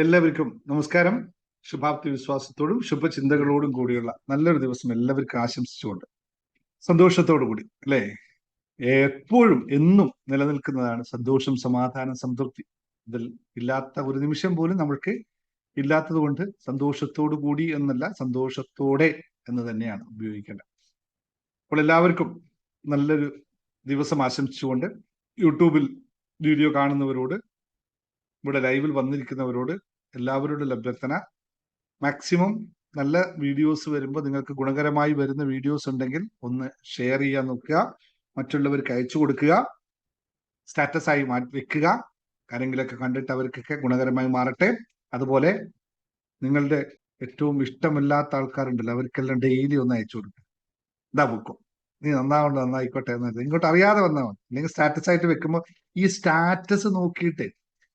എല്ലാവർക്കും നമസ്കാരം. ശുഭാപ്തി വിശ്വാസത്തോടും ശുഭചിന്തകളോടും കൂടിയുള്ള നല്ലൊരു ദിവസം എല്ലാവർക്കും ആശംസിച്ചുകൊണ്ട് സന്തോഷത്തോടു കൂടി അല്ലേ, എപ്പോഴും എന്നും നിലനിൽക്കുന്നതാണ് സന്തോഷം, സമാധാനം, സംതൃപ്തി. ഇതിൽ ഇല്ലാത്ത ഒരു നിമിഷം പോലും നമ്മൾക്ക് ഇല്ലാത്തത് കൊണ്ട് സന്തോഷത്തോടു കൂടി എന്നല്ല, സന്തോഷത്തോടെ എന്ന് തന്നെയാണ് ഉപയോഗിക്കേണ്ടത്. അപ്പോൾ എല്ലാവർക്കും നല്ലൊരു ദിവസം ആശംസിച്ചുകൊണ്ട് യൂട്യൂബിൽ വീഡിയോ കാണുന്നവരോട്, ഇവിടെ ലൈവിൽ വന്നിരിക്കുന്നവരോട് എല്ലാവരോടും ലഭ്യർത്ഥന, മാക്സിമം നല്ല വീഡിയോസ് വരുമ്പോൾ നിങ്ങൾക്ക് ഗുണകരമായി വരുന്ന വീഡിയോസ് ഉണ്ടെങ്കിൽ ഒന്ന് ഷെയർ ചെയ്യാൻ നോക്കുക, മറ്റുള്ളവർക്ക് അയച്ചു കൊടുക്കുക, സ്റ്റാറ്റസ് ആയി മാറ്റി വെക്കുക. ആരെങ്കിലൊക്കെ കണ്ടിട്ട് അവർക്കൊക്കെ ഗുണകരമായി മാറട്ടെ. അതുപോലെ നിങ്ങളുടെ ഏറ്റവും ഇഷ്ടമില്ലാത്ത ആൾക്കാരുണ്ടല്ലോ, അവർക്കെല്ലാം ഡെയിലി ഒന്ന് അയച്ചു കൊടുക്കുക. ഇതാ ബുക്കും, നീ നന്നാവണ്ട, നന്നായിക്കോട്ടെ എന്നത് ഇങ്ങോട്ട് അറിയാതെ വന്നാൽ മതി. അല്ലെങ്കിൽ സ്റ്റാറ്റസ് ആയിട്ട് വെക്കുമ്പോൾ ഈ സ്റ്റാറ്റസ് നോക്കിയിട്ട്,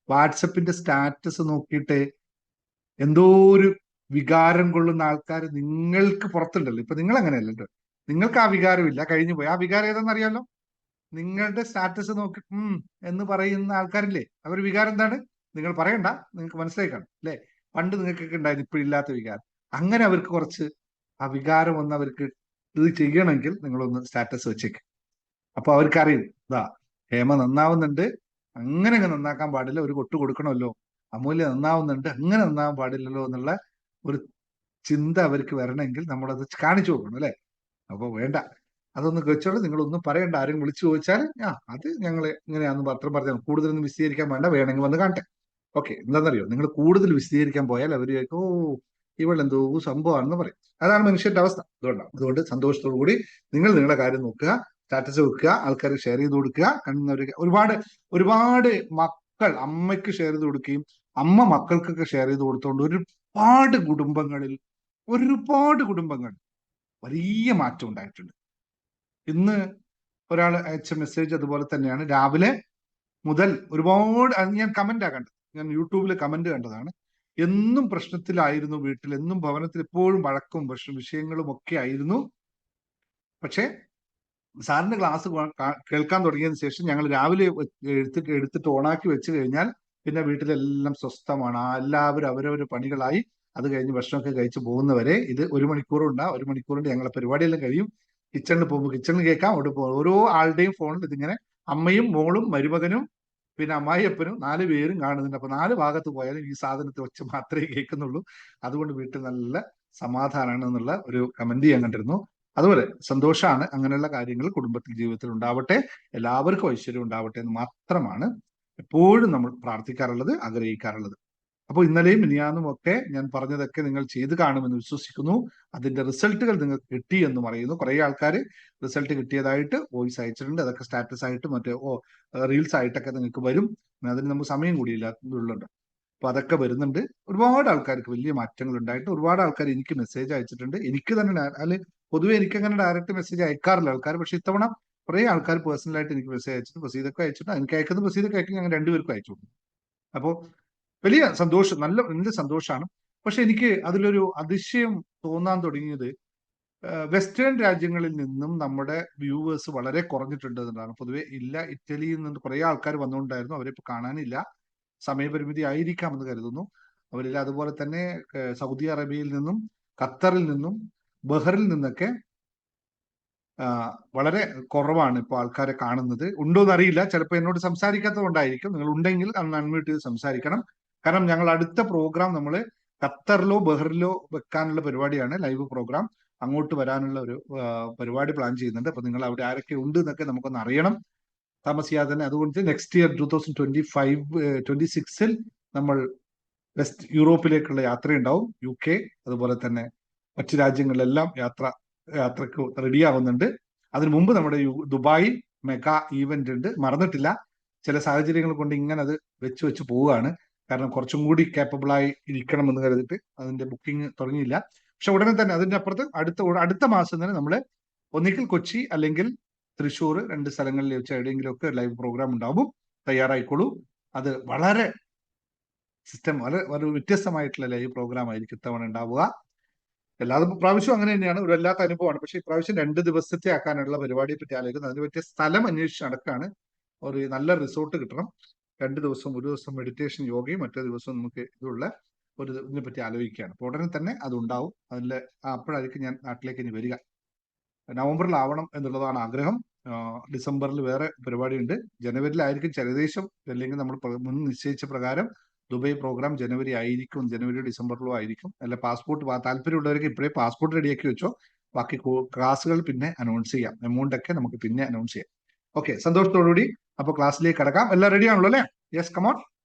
വാട്സപ്പിന്റെ സ്റ്റാറ്റസ് നോക്കിയിട്ട് എന്തോ ഒരു വികാരം കൊള്ളുന്ന ആൾക്കാർ നിങ്ങൾക്ക് പുറത്തുണ്ടല്ലോ. ഇപ്പൊ നിങ്ങൾ അങ്ങനെയല്ല കേട്ടോ, നിങ്ങൾക്ക് ആ വികാരമില്ല, കഴിഞ്ഞു പോയി. ആ വികാരം ഏതെന്ന് അറിയാലോ? നിങ്ങളുടെ സ്റ്റാറ്റസ് നോക്കി എന്ന് പറയുന്ന ആൾക്കാരില്ലേ, അവർ വികാരം എന്താണ് നിങ്ങൾ പറയണ്ട, നിങ്ങൾക്ക് മനസ്സിലായി കാണും അല്ലെ. പണ്ട് നിങ്ങൾക്കൊക്കെ ഉണ്ടായിരുന്നു, ഇപ്പോഴില്ലാത്ത വികാരം. അങ്ങനെ അവർക്ക് കുറച്ച് ആ വികാരം ഒന്ന് അവർക്ക് ഇത് ചെയ്യണമെങ്കിൽ നിങ്ങളൊന്ന് സ്റ്റാറ്റസ് വെച്ചേക്ക്. അപ്പൊ അവർക്കറിയും, ഇതാ ഹേമ നന്നാവുന്നുണ്ട്, അങ്ങനെ അങ്ങ് നന്നാക്കാൻ പാടില്ല, ഒരു കൊട്ട് കൊടുക്കണമല്ലോ. അമൂല്യ നന്നാവുന്നുണ്ട്, അങ്ങനെ നന്നാവാൻ പാടില്ലല്ലോ എന്നുള്ള ഒരു ചിന്ത അവർക്ക് വരണമെങ്കിൽ നമ്മളത് കാണിച്ചു കൊടുക്കണം അല്ലെ. അപ്പൊ വേണ്ട, അതൊന്ന് വെച്ചോളൂ, നിങ്ങളൊന്നും പറയണ്ട. ആരും വിളിച്ചു ചോദിച്ചാൽ അത് ഞങ്ങൾ ഇങ്ങനെയാന്ന് മാത്രം പറഞ്ഞാൽ, കൂടുതലൊന്നും വിശദീകരിക്കാൻ വേണ്ട, വേണമെങ്കിൽ വന്ന് കാണട്ടെ. ഓക്കെ, എന്താണെന്നറിയോ, നിങ്ങൾ കൂടുതൽ വിശദീകരിക്കാൻ പോയാൽ അവർ ഓ ഇവളെന്തോ സംഭവമാണെന്ന് പറയും. അതാണ് മനുഷ്യന്റെ അവസ്ഥ. അതുകൊണ്ട് സന്തോഷത്തോടു കൂടി നിങ്ങൾ നിങ്ങളുടെ കാര്യം നോക്കുക, സ്റ്റാറ്റസ് വെക്കുക, ആൾക്കാർ ഷെയർ ചെയ്ത് കൊടുക്കുക. കണ്ണുന്നവർക്ക് ഒരുപാട് ഒരുപാട് മക്കൾ അമ്മയ്ക്ക് ഷെയർ ചെയ്ത് കൊടുക്കുകയും അമ്മ മക്കൾക്കൊക്കെ ഷെയർ ചെയ്ത് കൊടുത്തുകൊണ്ട് ഒരുപാട് കുടുംബങ്ങൾ വലിയ മാറ്റം ഉണ്ടായിട്ടുണ്ട്. ഇന്ന് ഒരാൾ അയച്ച മെസ്സേജ് അതുപോലെ തന്നെയാണ്. രാവിലെ മുതൽ ഒരുപാട്, ഞാൻ കമന്റാ കണ്ടത്, ഞാൻ യൂട്യൂബിൽ കമന്റ് കണ്ടതാണ്. എന്നും പ്രശ്നത്തിലായിരുന്നു വീട്ടിൽ, എന്നും ഭവനത്തിൽ എപ്പോഴും വഴക്കും വിഷയങ്ങളും ഒക്കെ ആയിരുന്നു. പക്ഷെ സാറിന്റെ ക്ലാസ് കേൾക്കാൻ തുടങ്ങിയതിന് ശേഷം ഞങ്ങൾ രാവിലെ എടുത്തിട്ട് ഓണാക്കി വെച്ച് കഴിഞ്ഞാൽ പിന്നെ വീട്ടിലെല്ലാം സ്വസ്ഥമാണ്. എല്ലാവരും അവരവരുടെ പണികളായി അത് കഴിഞ്ഞ് ഭക്ഷണമൊക്കെ കഴിച്ച് പോകുന്നവരെ ഇത് 1 മണിക്കൂറുണ്ട്. 1 മണിക്കൂറിന്റെ ഞങ്ങളെ പരിപാടിയെല്ലാം കഴിയും. കിച്ചണിൽ പോകുമ്പോൾ കിച്ചണിൽ കേൾക്കാം, അവിടെ പോകും. ഓരോ ആളുടെയും ഫോണിൽ ഇതിങ്ങനെ അമ്മയും മോളും മരുമകനും പിന്നെ അമ്മായിയപ്പനും 4 പേരും കാണുന്നുണ്ട്. അപ്പൊ 4 ഭാഗത്ത് പോയാലും ഈ സാധനത്തെ വെച്ച് മാത്രമേ കേൾക്കുന്നുള്ളൂ. അതുകൊണ്ട് വീട്ടിൽ നല്ല സമാധാനമാണ് എന്നുള്ള ഒരു കമന്റ് ഞാൻ കണ്ടിരുന്നു. അതുപോലെ സന്തോഷമാണ്. അങ്ങനെയുള്ള കാര്യങ്ങൾ കുടുംബത്തിൽ, ജീവിതത്തിൽ ഉണ്ടാവട്ടെ, എല്ലാവർക്കും ഐശ്വര്യം ഉണ്ടാവട്ടെ എന്ന് മാത്രമാണ് എപ്പോഴും നമ്മൾ പ്രാർത്ഥിക്കാറുള്ളത്, ആഗ്രഹിക്കാറുള്ളത്. അപ്പോൾ ഇന്നലെയും മിനിയാന്നും ഒക്കെ ഞാൻ പറഞ്ഞതൊക്കെ നിങ്ങൾ ചെയ്ത് കാണുമെന്ന് വിശ്വസിക്കുന്നു. അതിന്റെ റിസൾട്ടുകൾ നിങ്ങൾക്ക് കിട്ടി എന്നും അറിയുന്നു. കുറെ ആൾക്കാർ റിസൾട്ട് കിട്ടിയതായിട്ട് വോയിസ് അയച്ചിട്ടുണ്ട്. അതൊക്കെ സ്റ്റാറ്റസ് ആയിട്ട് മറ്റേ റീൽസ് ആയിട്ടൊക്കെ നിങ്ങൾക്ക് വരും. അതിന് നമുക്ക് സമയം കൂടിയില്ലാത്തതുകൊണ്ട് അപ്പൊ അതൊക്കെ വരുന്നുണ്ട്. ഒരുപാട് ആൾക്കാർക്ക് വലിയ മാറ്റങ്ങൾ ഉണ്ടായിട്ട് ഒരുപാട് ആൾക്കാർ എനിക്ക് മെസ്സേജ് അയച്ചിട്ടുണ്ട്. എനിക്ക് തന്നെ അല്ലെ, പൊതുവെ എനിക്ക് അങ്ങനെ ഡയറക്റ്റ് മെസ്സേജ് അയക്കാറില്ല ആൾക്കാർ. പക്ഷെ ഇത്തവണ കുറെ ആൾക്കാർ പേഴ്സണലായിട്ട് എനിക്ക് മെസ്സേജ് അയച്ചിട്ട്, പ്രസീദൊക്കെ അയച്ചിട്ട്, എനിക്ക് അയക്കുന്നത് പ്രസീദൊക്കെ അയക്കും, ഞങ്ങൾ രണ്ടുപേർക്കും അയച്ചു കൊടുക്കും. അപ്പോൾ വലിയ സന്തോഷം, നല്ല സന്തോഷമാണ്. പക്ഷെ എനിക്ക് അതിലൊരു അതിശയം തോന്നാൻ തുടങ്ങിയത് വെസ്റ്റേൺ രാജ്യങ്ങളിൽ നിന്നും നമ്മുടെ വ്യൂവേഴ്സ് വളരെ കുറഞ്ഞിട്ടുണ്ട് എന്നതാണ്. പൊതുവെ ഇല്ല, ഇറ്റലിയിൽ നിന്ന് കുറെ ആൾക്കാർ വന്നുകൊണ്ടായിരുന്നു, അവരെ ഇപ്പൊ കാണാനില്ല. സമയപരിമിതി ആയിരിക്കാമെന്ന് കരുതുന്നു. അവരിൽ അതുപോലെ തന്നെ സൗദി അറേബ്യയിൽ നിന്നും ഖത്തറിൽ നിന്നും ബഹറിൽ നിന്നൊക്കെ വളരെ കുറവാണ് ഇപ്പോൾ ആൾക്കാരെ കാണുന്നത്. ഉണ്ടോന്ന് അറിയില്ല, ചിലപ്പോൾ എന്നോട് സംസാരിക്കാത്തത് കൊണ്ടായിരിക്കും. നിങ്ങൾ ഉണ്ടെങ്കിൽ അന്ന് അൺമ്യൂട്ട് ചെയ്ത് സംസാരിക്കണം. കാരണം ഞങ്ങൾ അടുത്ത പ്രോഗ്രാം നമ്മൾ ഖത്തറിലോ ബഹറിലോ വെക്കാനുള്ള പരിപാടിയാണ്, ലൈവ് പ്രോഗ്രാം. അങ്ങോട്ട് വരാനുള്ള ഒരു പരിപാടി പ്ലാൻ ചെയ്യുന്നുണ്ട്. അപ്പൊ നിങ്ങൾ അവിടെ ആരൊക്കെ ഉണ്ട് എന്നൊക്കെ നമുക്കൊന്ന് അറിയണം താമസിയാതെ തന്നെ. അതുകൊണ്ട് നെക്സ്റ്റ് ഇയർ 2026 നമ്മൾ വെസ്റ്റ് യൂറോപ്പിലേക്കുള്ള യാത്രയുണ്ടാവും. UK അതുപോലെ തന്നെ മറ്റു രാജ്യങ്ങളിലെല്ലാം യാത്രക്ക് റെഡിയാവുന്നുണ്ട്. അതിനു മുമ്പ് നമ്മുടെ ദുബായ് മെഗാ ഈവന്റ് ഉണ്ട്, മറന്നിട്ടില്ല. ചില സാഹചര്യങ്ങൾ കൊണ്ട് ഇങ്ങനെ അത് വെച്ച് പോവുകയാണ്. കാരണം കുറച്ചും കൂടി കേപ്പബിളായി ഇരിക്കണമെന്ന് കരുതിട്ട് അതിന്റെ ബുക്കിംഗ് തുടങ്ങിയില്ല. പക്ഷെ ഉടനെ തന്നെ അതിന്റെ അപ്പുറത്ത് അടുത്ത മാസം തന്നെ നമ്മൾ ഒന്നിക്കൽ കൊച്ചി അല്ലെങ്കിൽ തൃശ്ശൂർ, 2 സ്ഥലങ്ങളിൽ വെച്ച് എവിടെയെങ്കിലും ഒക്കെ ലൈവ് പ്രോഗ്രാം ഉണ്ടാവും. തയ്യാറായിക്കോളൂ. അത് വളരെ വളരെ വ്യത്യസ്തമായിട്ടുള്ള ലൈവ് പ്രോഗ്രാം ആയിരിക്കും ഇത്തവണ ഉണ്ടാവുക. എല്ലാതും പ്രാവശ്യവും അങ്ങനെ തന്നെയാണ്, ഒരു വല്ലാത്ത അനുഭവമാണ്. പക്ഷെ ഇപ്രാവശ്യം 2 ദിവസത്തെ ആക്കാനുള്ള പരിപാടിയെ പറ്റി ആലോചിക്കുന്നത്. അതിന് പറ്റിയ സ്ഥലം അന്വേഷിച്ച് നടക്കാണ്. ഒരു നല്ല റിസോർട്ട് കിട്ടണം. 2 ദിവസം, ഒരു ദിവസം മെഡിറ്റേഷൻ യോഗയും മറ്റേ ദിവസം നമുക്ക് ഇതുള്ള ഒരു ഇതിനെ പറ്റി ആലോചിക്കുകയാണ്. അപ്പോൾ ഉടനെ തന്നെ അത് ഉണ്ടാവും. അതിൽ അപ്പോഴായിരിക്കും ഞാൻ നാട്ടിലേക്ക് ഇനി വരിക. നവംബറിലാവണം എന്നുള്ളതാണ് ആഗ്രഹം. ഡിസംബറിൽ വേറെ പരിപാടിയുണ്ട്. ജനുവരിയിലായിരിക്കും ഏകദേശം, അല്ലെങ്കിൽ നമ്മൾ മുൻ നിശ്ചയിച്ച പ്രകാരം ദുബായ് പ്രോഗ്രാം ജനുവരി ആയിരിക്കും, ജനുവരി ഡിസംബറിലോ ആയിരിക്കും. അല്ല, പാസ്പോർട്ട് താല്പര്യമുള്ളവർക്ക് ഇപ്പോഴേ പാസ്പോർട്ട് റെഡിയാക്കി വെച്ചോ. ബാക്കി ക്ലാസ്സുകൾ പിന്നെ അനൗൺസ് ചെയ്യാം. എമൗണ്ട് ഒക്കെ നമുക്ക് പിന്നെ അനൗൺസ് ചെയ്യാം. ഓക്കെ, സന്തോഷത്തോടുകൂടി അപ്പോൾ ക്ലാസ്സിലേക്ക് കടക്കാം. എല്ലാം റെഡി ആണല്ലോ അല്ലേ? യെസ്, കമോൺ,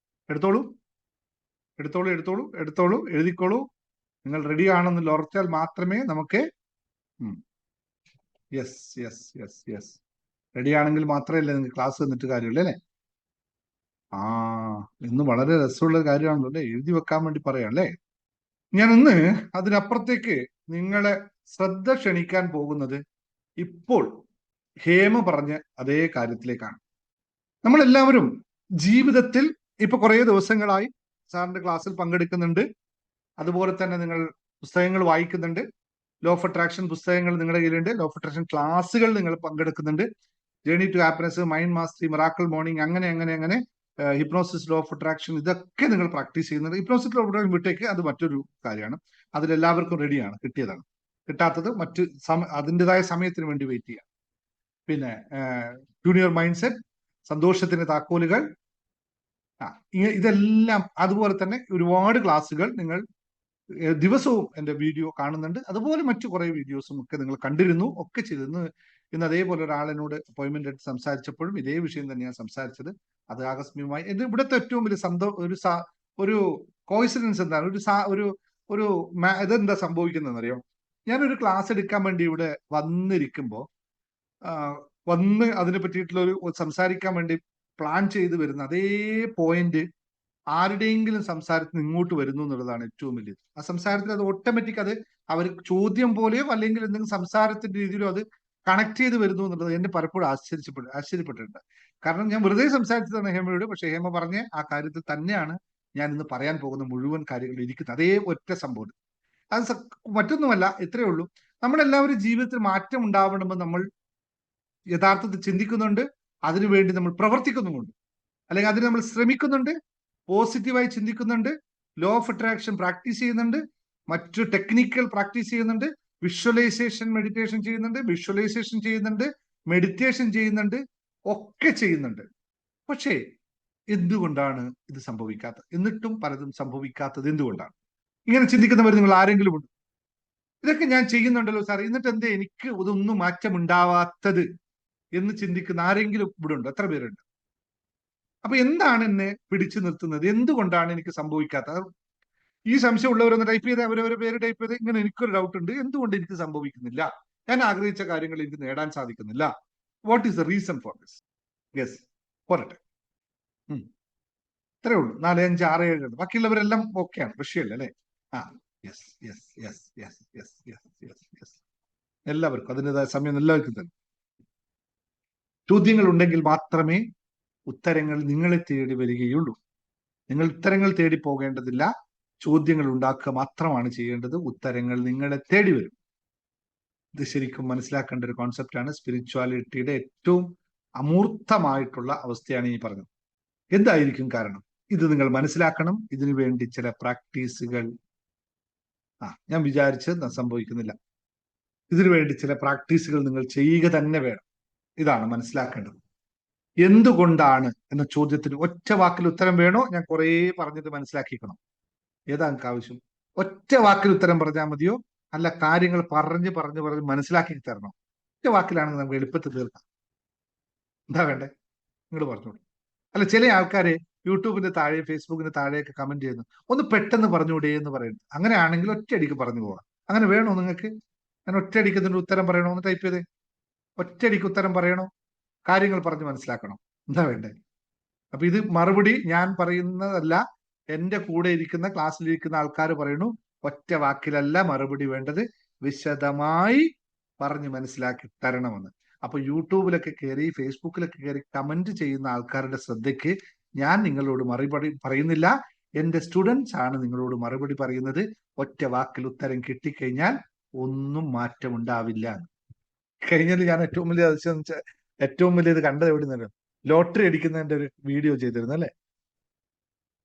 എടുത്തോളൂ എടുത്തോളൂ എടുത്തോളൂ എടുത്തോളൂ എഴുതിക്കോളൂ. നിങ്ങൾ റെഡി ആണെന്ന് ഉറച്ചാൽ മാത്രമേ നമുക്ക് yes yes yes yes ready ആണെങ്കിൽ മാത്രമല്ലേ നിങ്ങൾക്ക് ക്ലാസ് തന്നിട്ട് കാര്യമുള്ളൂ അല്ലേ? ആ, ഇന്ന് വളരെ രസമുള്ള കാര്യമാണല്ലോ അല്ലേ? എഴുതി വെക്കാൻ വേണ്ടി പറയാം അല്ലേ? ഞാൻ ഇന്ന് അതിനപ്പുറത്തേക്ക് നിങ്ങളെ ശ്രദ്ധ ക്ഷണിക്കാൻ പോകുന്നത് ഇപ്പോൾ ഹേമ പറഞ്ഞ അതേ കാര്യത്തിലേക്കാണ്. നമ്മളെല്ലാവരും ജീവിതത്തിൽ ഇപ്പൊ കുറേ ദിവസങ്ങളായി സാറിന്റെ ക്ലാസ്സിൽ പങ്കെടുക്കുന്നുണ്ട്. അതുപോലെ തന്നെ നിങ്ങൾ പുസ്തകങ്ങൾ വായിക്കുന്നുണ്ട്. ലോ ഓഫ് അട്രാക്ഷൻ പുസ്തകങ്ങൾ നിങ്ങളുടെ കയ്യിലുണ്ട്. ലോ ഓഫ് അട്രാക്ഷൻ ക്ലാസ്സുകൾ നിങ്ങൾ പങ്കെടുക്കുന്നുണ്ട്. Journey to happiness, mind mastery, miracle morning, അങ്ങനെ അങ്ങനെ അങ്ങനെ ഹിപ്നോസിസ്, ലോ ഓഫ് അട്രാക്ഷൻ, ഇതൊക്കെ നിങ്ങൾ പ്രാക്ടീസ് ചെയ്യുന്നുണ്ട്. ഹിപ്നോസിസ്, ലോ ഓഫ് അട്രാക്ഷൻ വിട്ടേക്ക്, അത് മറ്റൊരു കാര്യമാണ്. അതിലെല്ലാവർക്കും റെഡിയാണ്, കിട്ടിയതാണ്. കിട്ടാത്തത് മറ്റ് അതിൻ്റെതായ സമയത്തിന് വേണ്ടി വെയിറ്റ് ചെയ്യാം. പിന്നെ ജൂനിയർ മൈൻഡ് സെറ്റ്, സന്തോഷത്തിന്റെ താക്കോലുകൾ, ഇതെല്ലാം അതുപോലെ തന്നെ ഒരുപാട് ക്ലാസ്സുകൾ നിങ്ങൾ ദിവസവും എൻ്റെ വീഡിയോ കാണുന്നുണ്ട്. അതുപോലെ മറ്റു കുറെ വീഡിയോസും ഒക്കെ നിങ്ങൾ കണ്ടിരുന്നു, ഒക്കെ ചെയ്തിരുന്നു. ഇന്ന് അതേപോലെ ഒരാളിനോട് അപ്പോയിന്റ്മെന്റ് എടുത്ത് സംസാരിച്ചപ്പോഴും ഇതേ വിഷയം തന്നെയാണ് സംസാരിച്ചത്. അത് ആകസ്മികമായി എന്റെ ഇവിടുത്തെ ഏറ്റവും വലിയ ഒരു കോയിൻസിഡൻസ് എന്താണ്, ഒരു ഇതെന്താ സംഭവിക്കുന്നതെന്നറിയോ? ഞാനൊരു ക്ലാസ് എടുക്കാൻ വേണ്ടി ഇവിടെ വന്നിരിക്കുമ്പോൾ വന്ന് അതിനെ പറ്റിയിട്ടുള്ള ഒരു സംസാരിക്കാൻ വേണ്ടി പ്ലാൻ ചെയ്ത് വരുന്ന അതേ പോയിന്റ് ആരുടെയെങ്കിലും സംസാരത്തിന് ഇങ്ങോട്ട് വരുന്നു എന്നുള്ളതാണ് ഏറ്റവും വലിയത്. ആ സംസാരത്തിൽ അത് ഓട്ടോമാറ്റിക് അത് അവർ ചോദ്യം പോലെയോ അല്ലെങ്കിൽ എന്തെങ്കിലും സംസാരത്തിന്റെ രീതിയിലോ അത് കണക്ട് ചെയ്ത് വരുന്നു എന്നുള്ളത് എന്നെ പലപ്പോഴും ആശ്ചര്യപ്പെട്ടിട്ടുണ്ട്. കാരണം ഞാൻ വെറുതെ സംസാരിച്ചതാണ് ഹേമയോട്, പക്ഷെ ഹേമ പറഞ്ഞ ആ കാര്യത്തിൽ തന്നെയാണ് ഞാൻ ഇന്ന് പറയാൻ പോകുന്ന മുഴുവൻ കാര്യങ്ങൾ ഇരിക്കുന്നത്. അതേ ഒറ്റ സംഭവം. അത് മറ്റൊന്നുമല്ല, ഇത്രയേ ഉള്ളൂ. നമ്മളെല്ലാവരും ജീവിതത്തിൽ മാറ്റം ഉണ്ടാവണമെന്ന് നമ്മൾ യഥാർത്ഥത്തിൽ ചിന്തിക്കുന്നുണ്ട്, അതിനുവേണ്ടി നമ്മൾ പ്രവർത്തിക്കുന്നുമുണ്ട്, അല്ലെങ്കിൽ അതിന് നമ്മൾ ശ്രമിക്കുന്നുണ്ട്, പോസിറ്റീവായി ചിന്തിക്കുന്നുണ്ട്, ലോ ഓഫ് അട്രാക്ഷൻ പ്രാക്ടീസ് ചെയ്യുന്നുണ്ട്, മറ്റു ടെക്നിക്കൽ പ്രാക്ടീസ് ചെയ്യുന്നുണ്ട്, വിഷ്വലൈസേഷൻ മെഡിറ്റേഷൻ ചെയ്യുന്നുണ്ട്, മെഡിറ്റേഷൻ ചെയ്യുന്നുണ്ട്, ഒക്കെ ചെയ്യുന്നുണ്ട്. പക്ഷേ എന്തുകൊണ്ടാണ് ഇത് സംഭവിക്കാത്തത്? എന്നിട്ടും പലതും സംഭവിക്കാത്തത് എന്തുകൊണ്ടാണ്? ഇങ്ങനെ ചിന്തിക്കുന്നവർ നിങ്ങൾ ആരെങ്കിലും ഉണ്ട്? ഇതൊക്കെ ഞാൻ ചെയ്യുന്നുണ്ടല്ലോ സാർ, എന്നിട്ട് എന്തേ എനിക്ക് ഇതൊന്നും മാറ്റമുണ്ടാവാത്തത് എന്ന് ചിന്തിക്കുന്ന ആരെങ്കിലും ഇവിടെ ഉണ്ട്? എത്ര പേരുണ്ട്? അപ്പൊ എന്താണ് എന്നെ പിടിച്ചു നിർത്തുന്നത്? എന്തുകൊണ്ടാണ് എനിക്ക് സംഭവിക്കാത്തത്? ഈ സംശയം ഉള്ളവരൊന്ന് ടൈപ്പ് ചെയ്ത് അവരവരെ പേര് ടൈപ്പ് ചെയ്ത്, ഇങ്ങനെ എനിക്കൊരു ഡൗട്ട് ഉണ്ട്, എന്തുകൊണ്ട് എനിക്ക് സംഭവിക്കുന്നില്ല? ഞാൻ ആഗ്രഹിച്ച കാര്യങ്ങൾ എനിക്ക് നേടാൻ സാധിക്കുന്നില്ല. What is the reason for this? Yes, പോരട്ടെ. ഇത്രേ ഉള്ളൂ. 4, 5, 6, 7 ബാക്കിയുള്ളവരെല്ലാം ഓക്കെയാണ്, വിഷയമല്ല അല്ലെ? ആ, yes yes yes yes yes yes yes yes എല്ലാവർക്കും അതിൻ്റെതായ സമയം എല്ലാവർക്കും തന്നെ. ചോദ്യങ്ങൾ ഉണ്ടെങ്കിൽ മാത്രമേ ഉത്തരങ്ങൾ നിങ്ങളെ തേടി വരികയുള്ളൂ. നിങ്ങൾ ഉത്തരങ്ങൾ തേടി പോകേണ്ടതില്ല, ചോദ്യങ്ങൾ ഉണ്ടാക്കുക മാത്രമാണ് ചെയ്യേണ്ടത്. ഉത്തരങ്ങൾ നിങ്ങളെ തേടി വരും. ഇത് ശരിക്കും മനസ്സിലാക്കേണ്ട ഒരു കോൺസെപ്റ്റാണ്. സ്പിരിച്വാലിറ്റിയുടെ ഏറ്റവും അമൂർത്തമായിട്ടുള്ള അവസ്ഥയാണ് ഈ പറഞ്ഞത്. എന്തായിരിക്കും കാരണം? ഇത് നിങ്ങൾ മനസ്സിലാക്കണം. ഇതിനു വേണ്ടി ചില പ്രാക്ടീസുകൾ ഞാൻ വിചാരിച്ചത് സംഭവിക്കുന്നില്ല. ഇതിനു വേണ്ടി ചില പ്രാക്ടീസുകൾ നിങ്ങൾ ചെയ്യുക തന്നെ വേണം. ഇതാണ് മനസ്സിലാക്കേണ്ടത്. എന്തുകൊണ്ടാണ് എന്ന ചോദ്യത്തിന് ഒറ്റ വാക്കിൽ ഉത്തരം വേണോ? ഞാൻ കുറേ പറഞ്ഞിട്ട് മനസ്സിലാക്കിക്കണം. ഏതാ നിങ്ങൾക്ക് ആവശ്യം? ഒറ്റ വാക്കിൽ ഉത്തരം പറഞ്ഞാൽ മതിയോ? അല്ല, കാര്യങ്ങൾ പറഞ്ഞ് മനസ്സിലാക്കി തരണോ? ഒറ്റ വാക്കിലാണെങ്കിൽ നമുക്ക് എളുപ്പത്തിൽ തീർക്കാം. എന്താ വേണ്ടേ? നിങ്ങൾ പറഞ്ഞോളൂ. അല്ല, ചില ആൾക്കാരെ യൂട്യൂബിന്റെ താഴെ ഫേസ്ബുക്കിന്റെ താഴെയൊക്കെ കമന്റ് ചെയ്യുന്നു, ഒന്ന് പെട്ടെന്ന് പറഞ്ഞുകൂടെ എന്ന് പറയുന്നു. അങ്ങനെയാണെങ്കിൽ ഒറ്റയടിക്ക് പറഞ്ഞു പോവാം. അങ്ങനെ വേണോ നിങ്ങൾക്ക്? ഞാൻ ഒറ്റയടിക്ക് ഇതിന്റെ ഉത്തരം പറയണോ? ഒന്ന് ടൈപ്പ് ചെയ്തേ. ഒറ്റയടിക്ക് ഉത്തരം പറയണോ? കാര്യങ്ങൾ പറഞ്ഞ് മനസ്സിലാക്കണം. എന്താ വേണ്ടേ? അപ്പൊ ഇത് മറുപടി ഞാൻ പറയുന്നതല്ല, എന്റെ കൂടെ ഇരിക്കുന്ന ക്ലാസ്സിലിരിക്കുന്ന ആൾക്കാർ പറയുന്നു, ഒറ്റ വാക്കിലല്ല മറുപടി വേണ്ടത്, വിശദമായി പറഞ്ഞ് മനസ്സിലാക്കി തരണമെന്ന്. അപ്പൊ യൂട്യൂബിലൊക്കെ കയറി ഫേസ്ബുക്കിലൊക്കെ കയറി കമന്റ് ചെയ്യുന്ന ആൾക്കാരുടെ ശ്രദ്ധയ്ക്ക് ഞാൻ നിങ്ങളോട് മറുപടി പറയുന്നില്ല, എന്റെ സ്റ്റുഡൻസ് ആണ് നിങ്ങളോട് മറുപടി പറയുന്നത്. ഒറ്റ വാക്കിൽ ഉത്തരം കിട്ടിക്കഴിഞ്ഞാൽ ഒന്നും മാറ്റമുണ്ടാവില്ല. കഴിഞ്ഞാൽ ഞാൻ ഏറ്റവും വലിയത് കണ്ടത് എവിടെ നിന്നല്ലോ, ലോട്ടറി അടിക്കുന്നതിന്റെ ഒരു വീഡിയോ ചെയ്തിരുന്നു അല്ലെ?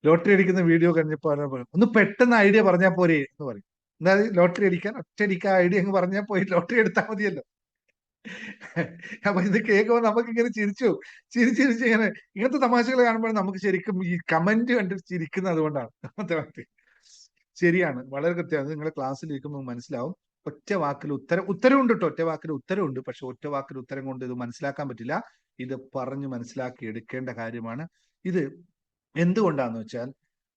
ലോട്ടറി അടിക്കുന്ന വീഡിയോ കഴിഞ്ഞപ്പോ ഒന്ന് പെട്ടെന്ന് ഐഡിയ പറഞ്ഞാൽ പോരെ എന്ന് പറയും. എന്താ ലോട്ടറി അടിക്കാൻ ഒറ്റയടിക്കാൻ ഐഡിയ അങ്ങ് പറഞ്ഞാൽ പോയി ലോട്ടറി എടുത്താൽ മതിയല്ലോ. അപ്പൊ ഇത് കേൾക്കുമ്പോൾ നമുക്ക് ഇങ്ങനെ ചിരിച്ചിരിച്ച് ഇങ്ങനെ ഇങ്ങനത്തെ തമാശകൾ കാണുമ്പോൾ നമുക്ക് ശരിക്കും ഈ കമന്റ് കണ്ട് ചിരിക്കുന്നത് അതുകൊണ്ടാണ്. ശരിയാണ്, വളരെ കൃത്യമാണ്. നിങ്ങളെ ക്ലാസ്സിൽ ഇരിക്കുമ്പോൾ മനസ്സിലാവും. ഒറ്റ വാക്കിൽ ഉത്തരവുണ്ട് കേട്ടോ, ഒറ്റ വാക്കിൽ ഉത്തരവുണ്ട്. പക്ഷെ ഒറ്റ വാക്കിൽ ഉത്തരം കൊണ്ട് ഇത് മനസ്സിലാക്കാൻ പറ്റില്ല. ഇത് പറഞ്ഞ് മനസ്സിലാക്കി എടുക്കേണ്ട കാര്യമാണ്. ഇത് എന്തുകൊണ്ടാന്ന് വെച്ചാൽ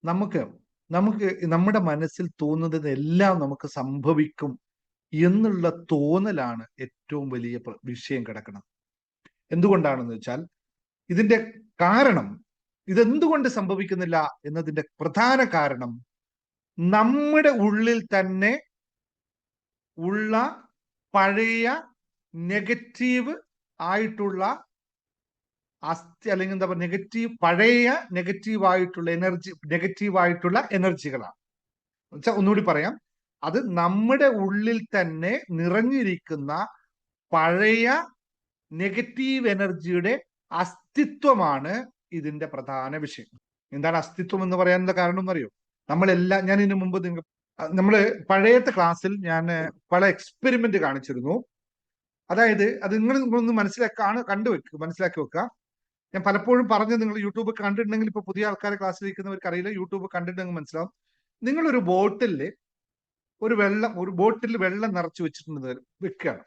നമുക്ക് നമുക്ക് നമ്മുടെ മനസ്സിൽ തോന്നുന്നതെല്ലാം നമുക്ക് സംഭവിക്കും എന്നുള്ള തോന്നലാണ് ഏറ്റവും വലിയ വിഷയം കിടക്കുന്നത്. എന്തുകൊണ്ടാണെന്ന് വെച്ചാൽ ഇതിന്റെ കാരണം, ഇതെന്തുകൊണ്ട് സംഭവിക്കുന്നില്ല എന്നതിന്റെ പ്രധാന കാരണം നമ്മുടെ ഉള്ളിൽ തന്നെ ഉള്ള പഴയ നെഗറ്റീവ് ആയിട്ടുള്ള അല്ലെങ്കിൽ എന്താ പറയുക, പഴയ നെഗറ്റീവായിട്ടുള്ള എനർജികളാണ്. വെച്ചാൽ ഒന്നുകൂടി പറയാം, അത് നമ്മുടെ ഉള്ളിൽ തന്നെ നിറഞ്ഞിരിക്കുന്ന പഴയ നെഗറ്റീവ് എനർജിയുടെ അസ്തിത്വമാണ് ഇതിന്റെ പ്രധാന വിഷയം. എന്താണ് അസ്തിത്വം എന്ന് പറയാനുള്ള കാരണം എന്നറിയോ? ഞാൻ ഇതിനു മുമ്പ് നമ്മള് പഴയത്തെ ക്ലാസ്സിൽ ഞാൻ പല എക്സ്പെരിമെന്റ് കാണിച്ചിരുന്നു. അതായത് അത് നിങ്ങളൊന്ന് മനസ്സിലാക്കി വെക്കുക. ഞാൻ പലപ്പോഴും പറഞ്ഞു, നിങ്ങൾ യൂട്യൂബ് കണ്ടിട്ടുണ്ടെങ്കിൽ, ഇപ്പൊ പുതിയ ആൾക്കാരെ ക്ലാസ്സിൽ ഇരിക്കുന്നവർക്ക് അറിയില്ല, യൂട്യൂബ് കണ്ടിട്ടുണ്ടെങ്കിൽ മനസ്സിലാവും. നിങ്ങളൊരു ബോട്ടിൽ വെള്ളം നിറച്ചു വെച്ചിട്ടുണ്ട് വെക്കുകയാണ്.